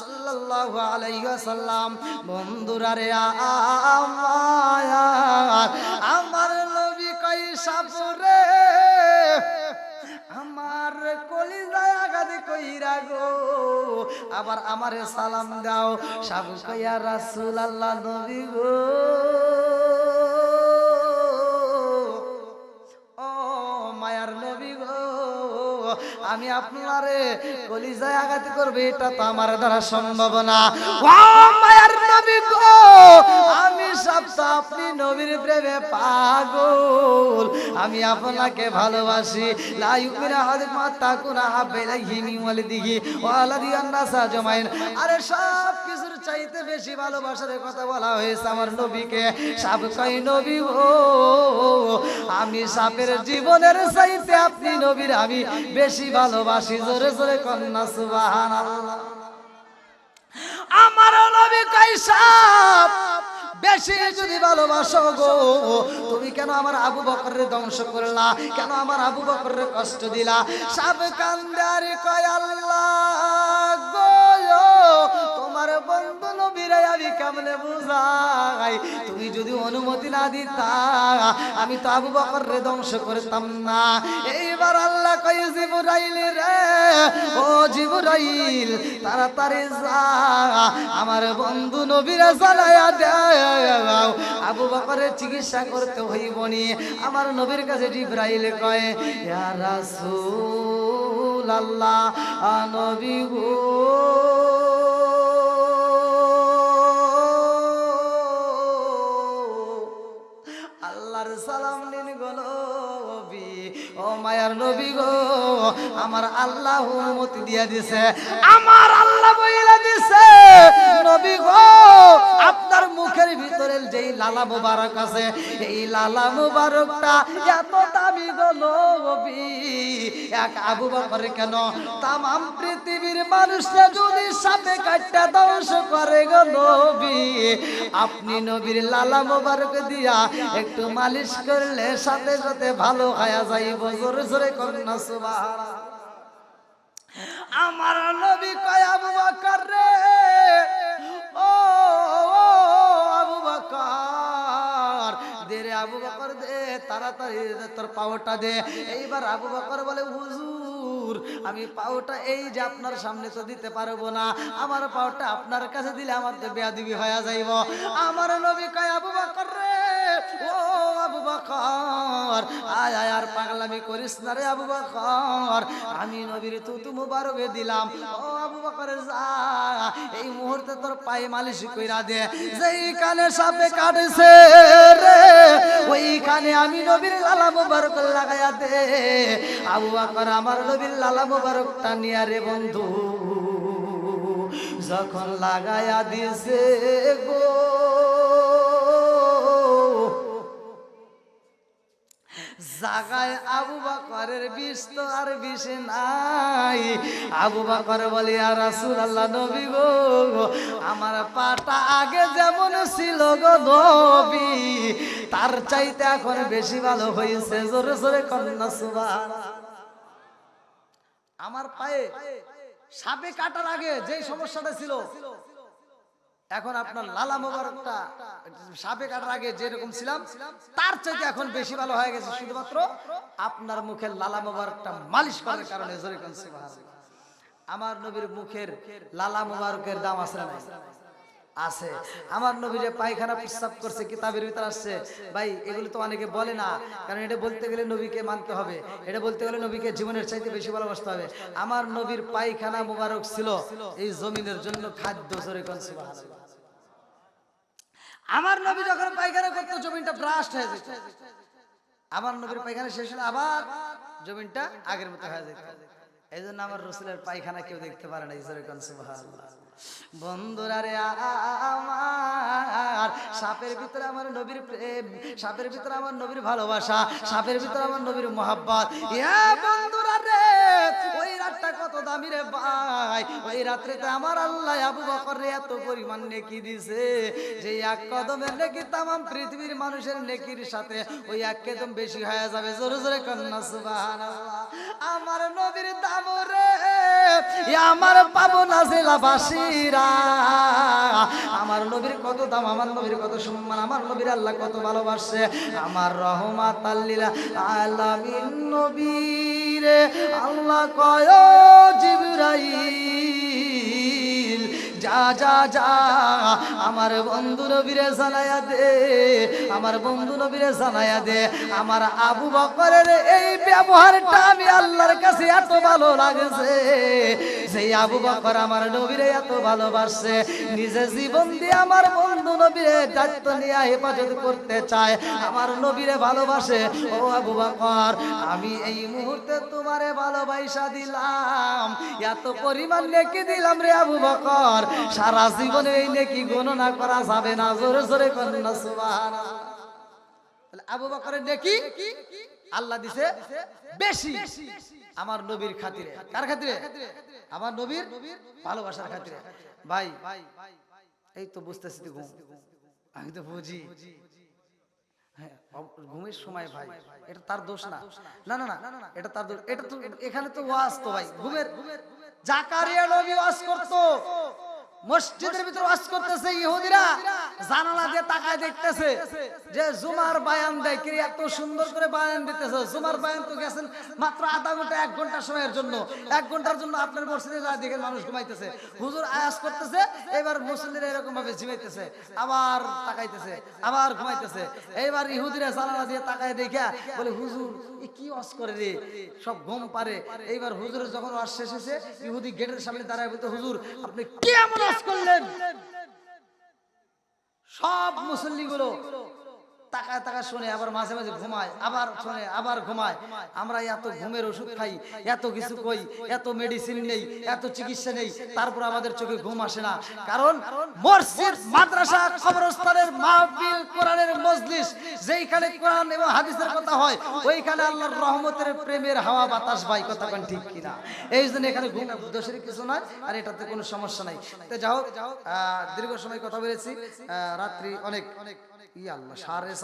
সাল্লাল্লাহু আলাইহি ওয়াসাল্লাম বন্ধুরা রে আমার নবী কই সাপুরে আমার কলিজায় আঘাত কইরা গো আবার আমারে সালাম দাও সাবু কইয়া রাসূলুল্লাহ নবী গো ও মায়ার নবী গো আমি আপনারে কলিজায় আঘাত করবে এটা তো আমার দ্বারা সম্ভব না ও মায়ার নবী গো আমি সবটা আপনি নবীর প্রেমে পাগল আমি আপনাকে ভালোবাসি লা ইউমিনু আহাদুকুম হাত্তা কুনা হাব্বা ইলাইহি মিন ওয়ালিদিহি ওয়া ওয়ালাদিহি ওয়ান-নাস আজমাইন আরে সব কিছুর চাইতে বেশি ভালোবাসার কথা বলা হয়েছে আমার নবীকে সাপ কই নবী গো আমি সাপের জীবনের চাইতে আপনি নবীর আমি বেশি ভালোবাসি জোরে জোরে কন্না সুবহানাল্লাহ আমার নবী কই সাপ বেশি যদি ভালোবাসো গো তুমি কেন আমার আবু বকরের ধ্বংস করলা কেন আমার আবু বকরের কষ্ট দিলা সাপ কান্দারে কয় আল্লাহ গো তোমার বন্ধু নবীরে আমি কেমনে বুঝাই? তুমি যদি অনুমতি না দিতা আমি তো আবু বকর রে ধ্বংস করতাম না। এইবার আল্লাহ কয় জিবরাইল রে, ও জিবরাইল তাড়াতাড়ি যা আমার বন্ধু নবীরে জানায়া দাও আবু বকরের চিকিৎসা করতে হইব নি। আমার নবীর কাছে জিবরাইল কয়, ইয়া রাসূলুল্লাহ নবী গো, আল্লাহর সালাম নিন গো নবী, ও মায়ার নবী গো, আমার আল্লাহ অনুমতি দিয়া দিছে, আমার আল্লাহ বইলা দিছে নবী গো আপনার মুখের ভিতরে যেই লালা মুবারক আছে এই লালা মুবারকটা এত দামি গো নবী, এক আবু বকর কেন তামাম পৃথিবীর মানুষরা যদি সাপে কাটটা ধ্বংস করে গো নবী, আপনি নবীর লালা মুবারক দিয়া একটু মালিশ করলে সাথে সাথে ভালো হয়ে যাইব। জোরে জোরে করেন না সুবহানাল্লাহ। আমার নবী কয় আবু বকর রে, ও আবু বকর দে রে, আবু বকর দে তাড়াতাড়ি তোর পাওটা দে। এইবার আবু বকর বলে, হুজুর আমি পাওটা এই যে আপনার সামনে তো দিতে পারবো না, আমার পাওটা আপনার কাছে দিলে আমার তো বেয়াদবি হয়ে যাইব। আমার নবী কয় আবু বকর রে, ও আবু বকর আয় আয় আর পাগলামি করিস না রে আবু বকর, আমি নবীর তুতু মুবারকে দিলাম, ও আবু বকর যা এই মুহূর্তে তোর পায়ে মালিশ কইরা দে, যেই কানে সাপে কাটছে রে ওইখানে আমি নবীর লালা মুবারক লাগায়া দে। আবু বকর আমার নবীর লালা মুবারকটা নিয়া রে বন্ধু যখন লাগায়া দিছে গো, জাগায় আবু বকরের বিষ তো আর বিষ নাই। আবু বকর বলে, ইয়া রাসূলুল্লাহ নবী গো আমার পাটা আগে যেমন ছিল গো নবী তার চাইতে এখন বেশি ভালো হয়েছে। জোরে জোরে কন্যা সুবহানাল্লাহ। আমার পায়ে সাপে কাটার আগে যে সমস্যাটা ছিল এখন আপনার লালা মোবারকটা সাপে কাটার আগে যেরকম ছিলাম তার চাইতে এখন বেশি ভালো হয়ে গেছে, শুধুমাত্র আপনার মুখের লালা মোবারকটা মালিশ করার কারণে। জোরে কোন সুবহানাল্লাহ। আমার নবীর মুখের লালা মোবারকের দাম আছে না আছে? আমার নবী যে পায়খানা প্রস্রাব করছে কিতাবের ভিতর আসছে ভাই, এগুলো তো অনেকে বলে না, কারণ এটা বলতে গেলে নবীকে মানতে হবে, এটা বলতে গেলে নবীকে জীবনের চাইতে বেশি ভালোবাসতে হবে। আমার নবীর পায়খানা মোবারক ছিল এই জমিনের জন্য খাদ্য। জোরে কোন সুবহানাল্লাহ। আমার নবী যখন পায়খানা করতো জমিনটা ব্রাস্ট হয়ে যেত, আমার নবীর পায়খানা শেষ হলে আবার জমিনটা আগের মতো হয়ে যেত। এই জন্য আমার রাসূলের পায়খানা কেউ দেখতে পারে না। জোরে কোন সুবহানাল্লাহ। বন্ধুরা রে আমার সাপের ভিতরে আমার নবীর প্রেম, সাপের ভিতরে আমার নবীর ভালোবাসা, সাপের ভিতরে আমার নবীর মোহাব্বত। ইয়া বন্ধুরা রে ওই রাতটা কত দামি রে ভাই, ওই রাত্রিতে আমার আল্লাহ আবু বকর রে এত পরিমাণ নেকি দিছে যে এক কদমের নেকি তামাম পৃথিবীর মানুষের নেকির সাথে ওই এক কদম বেশি হয়ে যাবে। জোরে জোরে কন্যা সুবহানাল্লাহ। আমার নবীর দাম রে আমার পাবো না জেলাবাসীরা, আমার নবীর কত দাম, আমার নবীর কত সম্মান, আমার নবীর আল্লাহ কত ভালোবাসে। আমার রহমাতাল লিল আলামিন নবীরে আল্লাহ কয় জিবরাইল যা যা যা আমার বন্ধু নবীরে জানায়া দে, আমার বন্ধু নবীরে জানায়া দে আমার আবু বকরের এই ব্যবহারটা আমি আল্লাহর কাছে এত ভালো লাগছে, সেই আবু বকর আমার নবীরে এত ভালোবাসে, নিজে জীবন দিয়ে আমার বন্ধু নবীরে দায়িত্ব নিয়ে হেফাজত করতে চায়, আমার নবীরে ভালোবাসে। ও আবু বকর আমি এই মুহূর্তে তোমারে ভালোবাসা দিলাম, এত পরিমাণ নেকি দিলাম রে আবু বকর, সারা জীবনে এই নেকি গণনা করা যাবে না। জোরে জোরে করেন না সুবহানাল্লাহ। আবু বকরের নেকি আল্লাহ দিছে বেশি আমার নবীর খাতিরে। কার খাতিরে? আমার নবীর ভালোবাসার খাতিরে। ভাই এই তো বুঝতেছি তো ঘুম, আমি তো বুঝি ঘুমের সময় ভাই, এটা তার দোষ না, না না না এটা তার দোষ, এটা তো এখানে তো ওয়াজ তো ভাই ঘুমের। জাকারিয়া নবী ওয়াজ করতো, মসজিদের ভিতরে ওয়াজ করতেছে ইহুদিরা, জানালা দিয়ে তাকায় দেখতেছে যে জুমার বায়ান দেয়, কি এত সুন্দর করে বায়ান দিতেছে। জুমার বায়ান তো গেছেন মাত্র আধা ঘন্টা 1 ঘন্টা সময়ের জন্য, 1 ঘন্টার জন্য আপনার মসজিদে যা দেখেন মানুষ ঘুমাইতেছে, হুজুর আয়াজ করতেছে, এবার মুসল্লিরা এরকম ভাবে ঝিমাইতেছে, আবার তাকাইতেছে, আবার ঘুমাইতেছে। এইবার ইহুদিরা জানালা দিয়ে তাকায় দেখা বলে হুজুর এ কি ওয়াজ করে রে, সব ঘুম পারে। এইবার হুজুরের যখন ওয়াজ শেষ হয়েছে, ইহুদি গেটের সামনে দাঁড়ায় বলতে, হুজুর আপনি কি এমন ওয়াজ করলেন? সব মুসল্লিগুলো তাকায় তাকায় শুনে, আবার মাঝে মাঝে ঘুমায়, আবার শুনে, আবার ঘুমায়। আমরা এত ঘুমের ওষুধ খাই, এত কিছু কই, এত মেডিসিন নেই, এত চিকিৎসা নেই, তারপর আমাদের চোখে ঘুম আসে না। কারণ মসজিদ, মাদ্রাসা, কবরস্থানের মাহফিল, কোরআনের মজলিস, যেইখানে কোরআন এবং হাদিসের কথা হয়, ওইখানে আল্লাহর রহমতের প্রেমের হাওয়া বাতাস ভাই, কথা কোন ঠিক কিনা? এই জন্য এখানে ঘুম দোষের কিছু নয়, আর এটাতে কোনো সমস্যা নাই। তো যাই হোক, দীর্ঘ সময় কথা বলেছি, রাত্রি অনেক আল্লাহ 4:30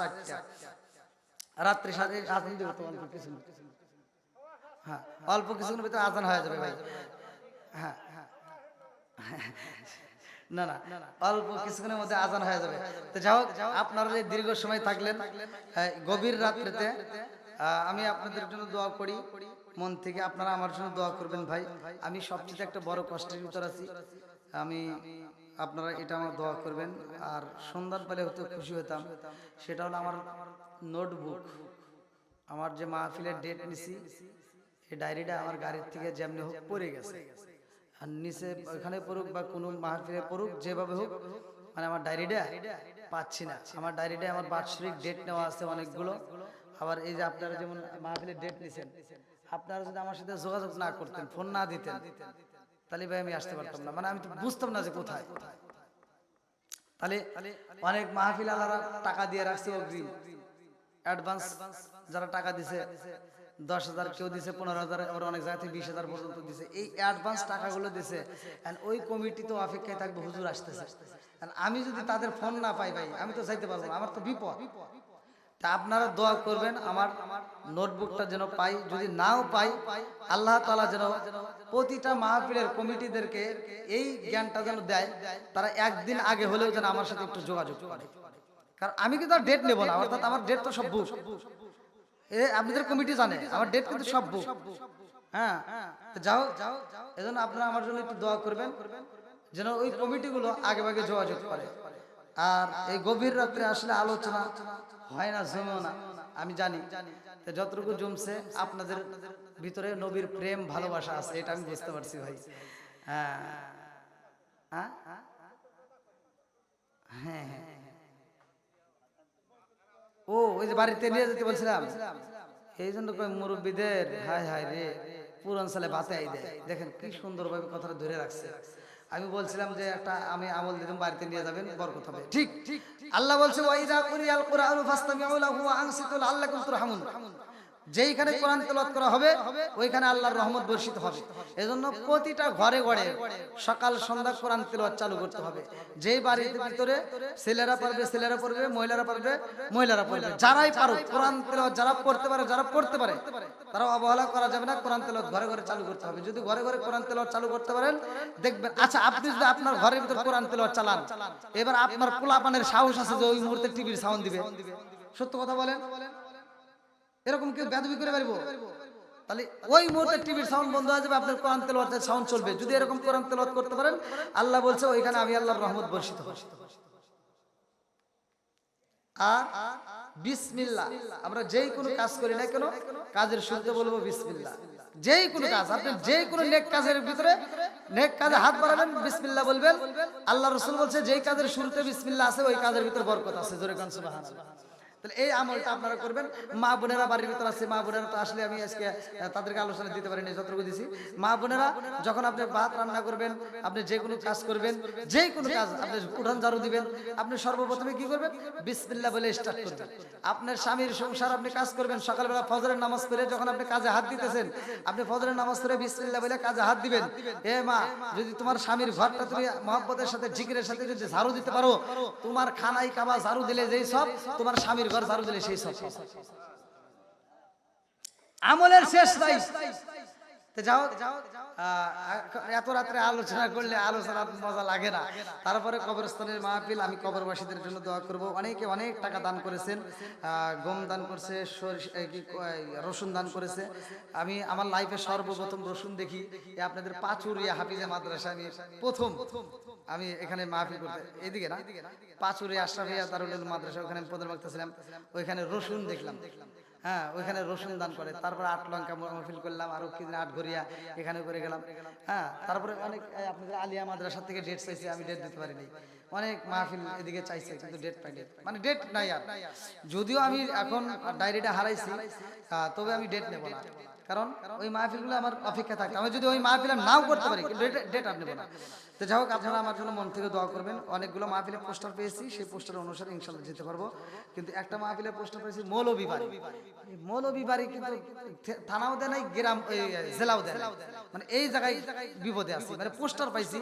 রাত্রি, আজান দিব তো অল্প কিছু, হ্যাঁ অল্প কিছুক্ষণের ভিতরে আজান হয়ে যাবে ভাই। হ্যাঁ না না, অল্প কিছুক্ষণের মধ্যে আজান হয়ে যাবে। তো যাই হোক, আপনারা যে দীর্ঘ সময় থাকলেন গভীর রাত্রিতে, আমি আপনাদের জন্য দোয়া করি মন থেকে, আপনারা আমার জন্য দোয়া করবেন ভাই। আমি সবচেয়ে একটা বড় কষ্টের ভিতর আছি, আমি আপনারা এটা আমার দোয়া করবেন। আর সন্ধান পেলে হতে খুশি হতাম, সেটা হলো আমার নোটবুক, আমার যে মাহফিলের ডেট নিছি, এই ডায়েরিটা আমার গাড়ির থেকে যেমনি হোক পড়ে গেছে, আর নিচে ওইখানে পড়ুক বা কোনো মাহফিলে পড়ুক, যেভাবে হোক, মানে আমার ডায়েরিটা পাচ্ছি না। আমার ডায়েরিটা আমার বাৎসরিক ডেট নেওয়া আছে অনেকগুলো। আবার এই যে আপনারা যেমন মাহফিলের ডেট নিছেন, আপনারা যদি আমার সাথে যোগাযোগ না করতেন, ফোন না দিতেন, তাহলে ভাই আমি আসতে পারতাম না, মানে আমি তো বুঝতাম না যে কোথায়। তাহলে অনেক মাহফিল আলারা টাকা দিয়ে রাখছে অগ্রিম, অ্যাডভান্স যারা টাকা দিছে 10,000, কেউ দিছে 15,000, আবার অনেক জায়গা থেকে 20,000 পর্যন্ত দিছে। এই অ্যাডভান্স টাকাগুলো দিছে, ওই কমিটি তো অপেক্ষায় থাকবে হুজুর আসতেছে। আমি যদি তাদের ফোন না পাই ভাই, আমি তো চাইতে পারবো না, আমার তো বিপদ। তা আপনারা দোয়া করবেন আমার নোটবুকটা যেন পাই, যদি নাও পাই আল্লাহ তাআলা যেন প্রতিটা মাহফিলের কমিটিদেরকে এই জ্ঞানটা যেন দেয়, তারা একদিন আগে হলেও যেন আমার সাথে একটু যোগাযোগ করে। কারণ আমি কিন্তু আর ডেট নেব না, অর্থাৎ আমার ডেট তো সব বুক, আপনাদের কমিটি জানে আমার ডেট কিন্তু সব বুক। হ্যাঁ, যাও এজন্য আপনারা আমার জন্য একটু দোয়া করবেন যেন ওই কমিটিগুলো আগে ভাগে যোগাযোগ করে। আর এই গভীর রাত্রে আসলে আলোচনা হয় না, জমেও না, আমি জানি। যতটুকু জমছে আপনাদের ভিতরে নবীর প্রেম ভালোবাসা আছে, এটা আমি বুঝতে পারছি ভাই। হ্যাঁ হ্যাঁ হ্যাঁ হ্যাঁ, ও ওই যে বাড়িতে নিয়ে যেতে বলছিলাম, এই জন্য মুরব্বীদের হায় হায় রে, পুরান সালে বাতাই দেয়। দেখেন কি সুন্দরভাবে কথাটা ধরে রাখছে। আমি বলছিলাম যে একটা আমি আমল দিলাম, বাড়িতে নিয়ে যাবেন, বরকত হবে। ঠিক ঠিক, আল্লাহ বলছে ওয়াইদা কুরিয়াল কুরআনু ফাসতামিউ লাহু ওয়া আনসিতু লাআল্লাকুম তুরহামুন। যেইখানে কোরআন তেলাওয়াত করা হবে ওইখানে আল্লাহর রহমত বর্ষিত হবে। এজন্য প্রতিটা ঘরে ঘরে সকাল সন্ধ্যা কোরআন তেলাওয়াত চালু করতে হবে। যেই বাড়ির ভিতরে ছেলেরা পারবে ছেলেরা পড়বে, মহিলারা পারবে মহিলারা পড়বে, যারাই পারুক কোরআন তেলাওয়াত যারা পড়তে পারে, যারা পড়তে পারে তারা অবহেলা করা যাবে না, কোরআন তেলাওয়াত ঘরে ঘরে চালু করতে হবে। যদি ঘরে ঘরে কোরআন তেলাওয়াত চালু করতে পারেন দেখবেন। আচ্ছা, আপনি যদি আপনার ঘরের ভিতরে কোরআন তেলাওয়াত চালান, এবার আপনার পোলাপানের সাহস আছে যে ওই মুহূর্তে টিভির সাউন্ড দিবে? সত্য কথা বলেন, এরকম কেউ বেদবি করে পারবো? তাহলে ওই মুহূর্তে টিভির সাউন্ড বন্ধ হয়ে যাবে, আপনার কোরআন তেলাওয়াতের সাউন্ড চলবে। যদি এরকম কোরআন তেলাওয়াত করতে পারেন, আল্লাহ বলছে ওইখানে আমি আল্লাহর রহমত বর্ষিত হবে। আর বিসমিল্লাহ, আমরা যেই কোনো কাজ করি না কেন কাজের শুরুতে বলবো বিসমিল্লাহ। যেই কোনো কাজ, আপনি যেই কোনো নেক কাজের ভিতরে নেক কাজে হাত বাড়াবেন, বিসমিল্লাহ বলবেন। আল্লাহ রাসূল বলছে যেই কাজের শুরুতে বিসমিল্লাহ আছে ওই কাজের ভিতরে বরকত আছে। জোরে কান সুবহানাল্লাহ। তাহলে এই আমলটা আপনারা করবেন। মা বোনেরা বাড়ির ভিতর আছে, মা বোনেরা তো আসলে আমি আজকে তাদেরকে আলোচনা দিতে পারিনি, যতটুকু দিছি। মা বোনেরা যখন আপনি ভাত রান্না করবেন, আপনি যে কোনো কাজ করবেন, যে কোনো কাজ, আপনি উঠান ঝাড়ু দিবেন, আপনি সর্বপ্রথমে কি করবেন? বিসমিল্লাহ বলে স্টার্ট করবেন। আপনার স্বামীর সংসার আপনি কাজ করবেন, সকালবেলা ফজরের নামাজ পড়ে যখন আপনি কাজে হাত দিতেছেন, আপনি ফজরের নামাজ পড়ে বিসমিল্লাহ বলে কাজে হাত দিবেন। এ মা, যদি তোমার স্বামীর ঘরটা তুমি মহব্বতের সাথে জিকিরের সাথে যদি ঝাড়ু দিতে পারো, তোমার খানাই কাবা ঝাড়ু দিলে যেই সব, তোমার স্বামীর ঘর ঝাড়ু দিলে সেই সব। আমলের শেষ নাই। যাও এত রাত্রে আলোচনা করলে আলোচনা মজা লাগে না। তারপরে কবরস্থানের মাহফিল, আমি কবরবাসীদের জন্য দোয়া করব। অনেকে অনেক টাকা দান করেছেন, গম দান করছে, রসুন দান করেছে। আমি আমার লাইফে সর্বপ্রথম রসুন দেখি আপনাদের পাচুরিয়া হাফিজে মাদ্রাসা। আমি প্রথম আমি এখানে মাহফিল করতে এদিকে না, পাচুরিয়া আশরাফিয়া দারুল উলুম মাদ্রাসা, ওখানে আমি প্রধান বক্তা ছিলাম। ওইখানে রসুন দেখলাম, হ্যাঁ ওইখানে রসুন দান করে। তারপরে 8 লঙ্কা মাহফিল করলাম, আরো কি 8 ঘরিয়া এখানে করে গেলাম। হ্যাঁ তারপরে অনেক আপনাদের আলিয়া মাদ্রাসা থেকে ডেট চাইছে, আমি ডেট দিতে পারিনি। অনেক মাহফিল এদিকে চাইছে কিন্তু ডেট পাইনি, মানে ডেট নাই আর। যদিও আমি এখন ডায়েরিটা হারাইছি, তবে আমি ডেট নেব না, কারণ ওই মাহফিলগুলো আমার অপেক্ষা থাকতে, আমি যদি ওই মাহফিল নাও করতে পারি ডেট আর নেব না। তো যাই হোক, আপনারা আমার জন্য মন থেকে দোয়া করবেন। অনেকগুলো মাহফিলের পোস্টার পেয়েছি, সেই পোস্টার অনুসারে ইনশাল্লাহ যেতে পারবো। কিন্তু একটা মাহফিলের পোস্টার পেয়েছি মৌলভীবাড়ি। মৌলভীবাড়ি কিন্তু থানাও দেয় নাই, গ্রাম জেলাও দেয় নাই, মানে এই জায়গায় বিপদে আছি। মানে পোস্টার পাইছি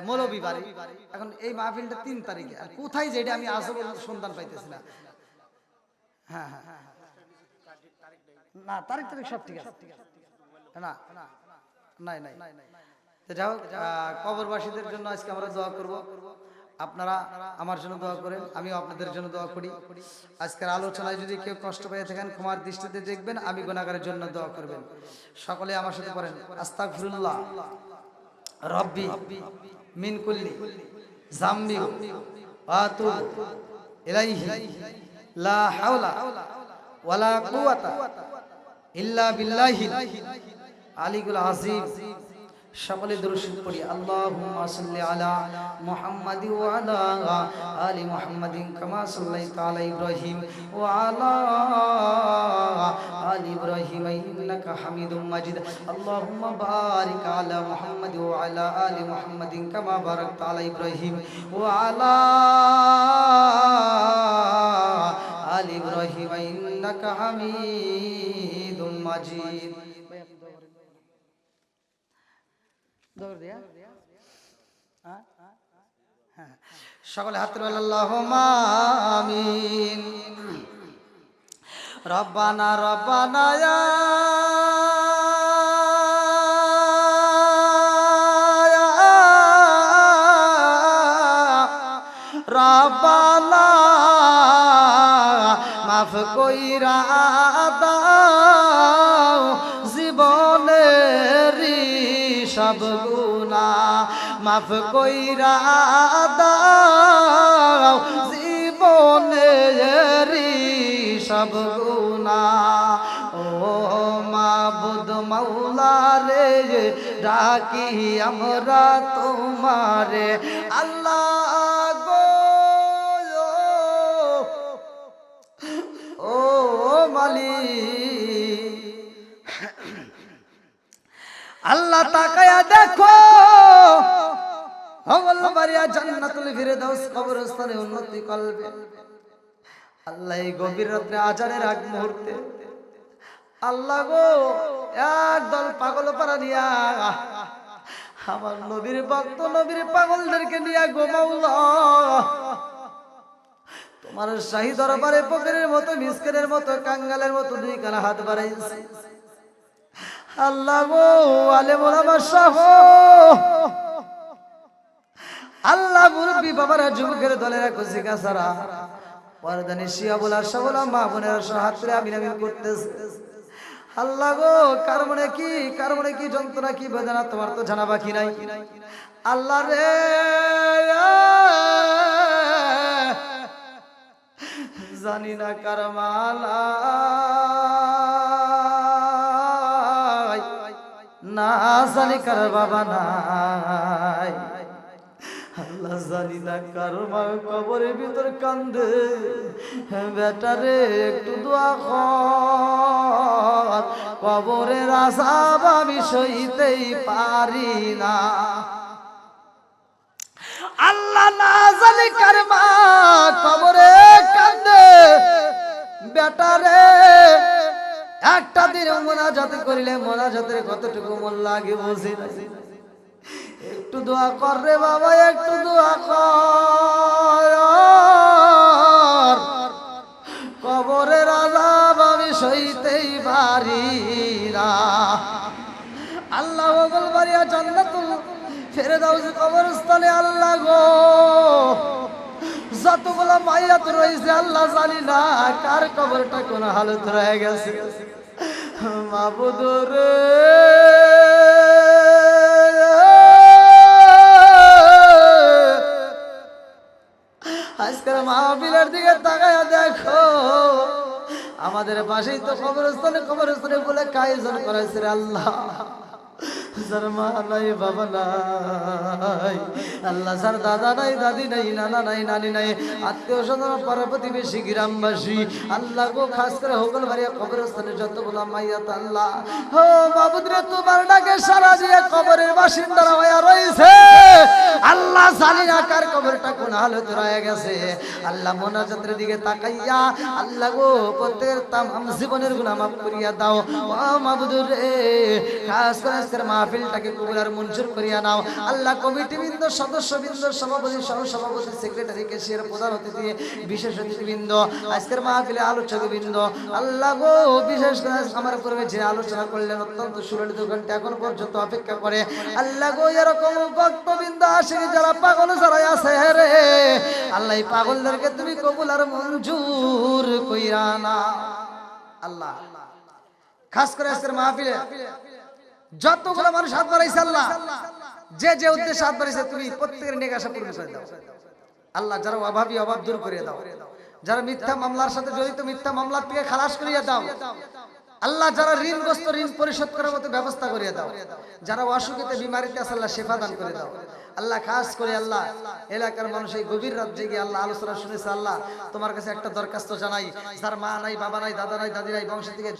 মৌলভীবাড়ি। এখন এই মাহফিলটা 3 তারিখে, আর কোথায় যেটা আমি আজও সন্ধান পাইতেছি না। হ্যাঁ হ্যাঁ না, তারিখ সব ঠিক আছে না, নাই নাই। যাই হোক, কবরবাসীদের জন্য আজকে আমরা দোয়া করব। আপনারা আমার জন্য দোয়া করেন, আমিও আপনাদের জন্য দোয়া করি। আজকের আলোচনায় যদি কেউ কষ্ট পেয়ে থাকেন ক্ষমার দৃষ্টিতে দেখবেন, আমি গুনাহগারের জন্য দোয়া করবেন। সকলে আমার সাথে পড়েন, আস্তাগফিরুল্লাহ রব্বি মিন কুল্লি যামবি ওয়া আতুবু ইলাইহি লা হাওলা ওয়ালা কুওয়াতা ইল্লা বিল্লাহিল আলিয়্যিল আযীম। সকলে দরুদ পড়ি। আল্লাহুম্মা সাল্লি আলা মুহাম্মাদি ওয়া আলা আলি মুহাম্মাদিন কামা সাল্লাইতা আলা ইব্রাহিম ওয়া আলা আলি ইব্রাহিম ইন্নাকা হামিদুম মাজিদ। আল্লাহুম্মা বারিক আলা মুহাম্মাদি ওয়া আলা আলি মুহাম্মাদিন কামা বারাকতা আলা ইব্রাহিম ওয়া আলা আলি ইব্রাহিম ইন্নাকা হামিদুম মাজিদ। সকলে হাত তুলে আল্লাহুম্মা আমিন। রব্বানা রব্বানা ইয়া রব্বানা মাফ কইরা দাও জীবনের সব গুনাহ, মাফ কইরা দাও জীবনের সব গুনাহ। ও মাবুদ মাওলা রে, ডাকি আমরা তোমারে আল্লাহ গো। ও মালিক আল্লাহ তাকায়া দেখো, হলবাড়িয়া জান্নাতুল ফিরদাউস কবরস্থানে উন্নতি করবে। আল্লাহ এই গভীর রাত্রে আজানের আগ মুহূর্তে আল্লাহ গো একদল পাগল পারা নিয়া আমার নবীর ভক্ত নবীর পাগলদেরকে নিয়ে গো মাওলা তোমার শাহী দরবারে ফকিরের মতো মিসকিনের মতো কাঙ্গালের মতো 2 কানা হাত বাড়াইছে। আল্লাহ গো আলেম ওলামা সহ আল্লাহ মুরব্বী বাবারা যুবকের দলেরা কুসিকা সারা পর্দানি শিয়া বলা সবলা মা বোনেরা সহ হাত তুলে আমিন আমিন করতেছে। আল্লাহ গো কার মনে কি যন্ত্রণা কি বেদনা তোমার তো জানা বাকি নাই। আল্লাহ রে জানি না কার মালা না জানি কার বাবা নাই। আল্লাহ জানি না কার মা কবরের ভিতর কান্দে, বেটারে একটু দোয়া কর, কবরের আযাব আমি সইতেই পারি না। আল্লাহ না জানি কার মা কবরে কান্দে, বেটারে একটা দিন মোনাজাত করিলে মোনাজাতের কতটুকু মন লাগে বুঝি না। একটু দোয়া কর রে বাবা, একটু দোয়া কর, কবরের আযাব আমি সইতেই পারি না। আল্লাহ ওগল বাড়িয়া জান্নাতুল ফেরদাউস কবরস্থানে আল্লাহ গো যতগুলো মাইয়াত রয়েছে আল্লাহ জানি না কার কবরটা কোন হালত রয়ে গেছে মাবুদ রে আজকের মাহফিলের দিকে তাকায়া দেখো আমাদের পাশেই তো কবরস্থানে বলে কায়জন করেছে রে আল্লাহ যার মা নাই বাবা নাই আল্লাহ যার দাদা নাই দাদি নাই নানা নাই নানি নাই আত্মীয় স্বজন পাড়া প্রতিবেশী গ্রামবাসী আল্লাহ গো খাস করে হোগল বাড়িয়া কবরস্থানে যতগুলা মাইয়াত আল্লাহ ও মাবুদ রে তোমার ডাকে সারা দিয়ে কবরের বাসিন্দারা হয়ে রয়েছে আল্লাহ জানি না কার কবরটা কোন হালতে রয়ে গেছে আল্লাহ মোনাজাতের দিকে তাকাইয়া আল্লাহ গো প্রত্যেকের তামাম জীবনের গুনাহ মাফ করিয়া দাও ও মাবুদ রে খাস করে আজকের মাহফিলটাকে কবুল আর মঞ্জুর করিয়া নাও আল্লাহ কমিটিবৃন্দ সদস্যবৃন্দ সভাপতি সহ সভাপতি সেক্রেটারি কেশিয়ার প্রধান অতিথি বিশেষ অতিথিবৃন্দ আজকের মাহফিলে আলোচকবৃন্দ আল্লাহ গো বিশেষ করে আমার পূর্বে যে আলোচনা করলেন অত্যন্ত সুললিত ঘন্টা এখন পর্যন্ত অপেক্ষা করে আল্লাহ গো এরকম ভক্তবৃন্দ আসে যারা পাগল যারা আছে রে আল্লাহ এই পাগলদেরকে তুমি কবুল আর মঞ্জুর কইরা না আল্লাহ খাস করে আজকের মাহফিলে যতগুলো মানুষ হাত বাড়াইছে আল্লাহ যে যে উদ্দেশ্যে হাত বাড়াইছে তুমি প্রত্যেকের নেক আশা পূরণ করে দাও আল্লাহ যারা অভাবী অভাব দূর করে দাও যারা মিথ্যা মামলার সাথে জড়িত মিথ্যা মামলার থেকে খালাস করিয়ে দাও আল্লাহ যারা ঋণগ্রস্ত ঋণ পরিশোধ করার মতো ব্যবস্থা করিয়ে দাও যারা অসুখীতে বিমারিতে আছে আল্লাহ শেফা দান করে দাও আল্লাহ খাস করে আল্লাহ এলাকার মানুষ এই গভীর রাত জেগে আল্লাহ আলোচনা শুনেছে আল্লাহ তোমার কাছে একটা দরখাস্ত জানাই যার মা নাই বাবা নাই দাদা নাই দাদি নাই বংশ থেকে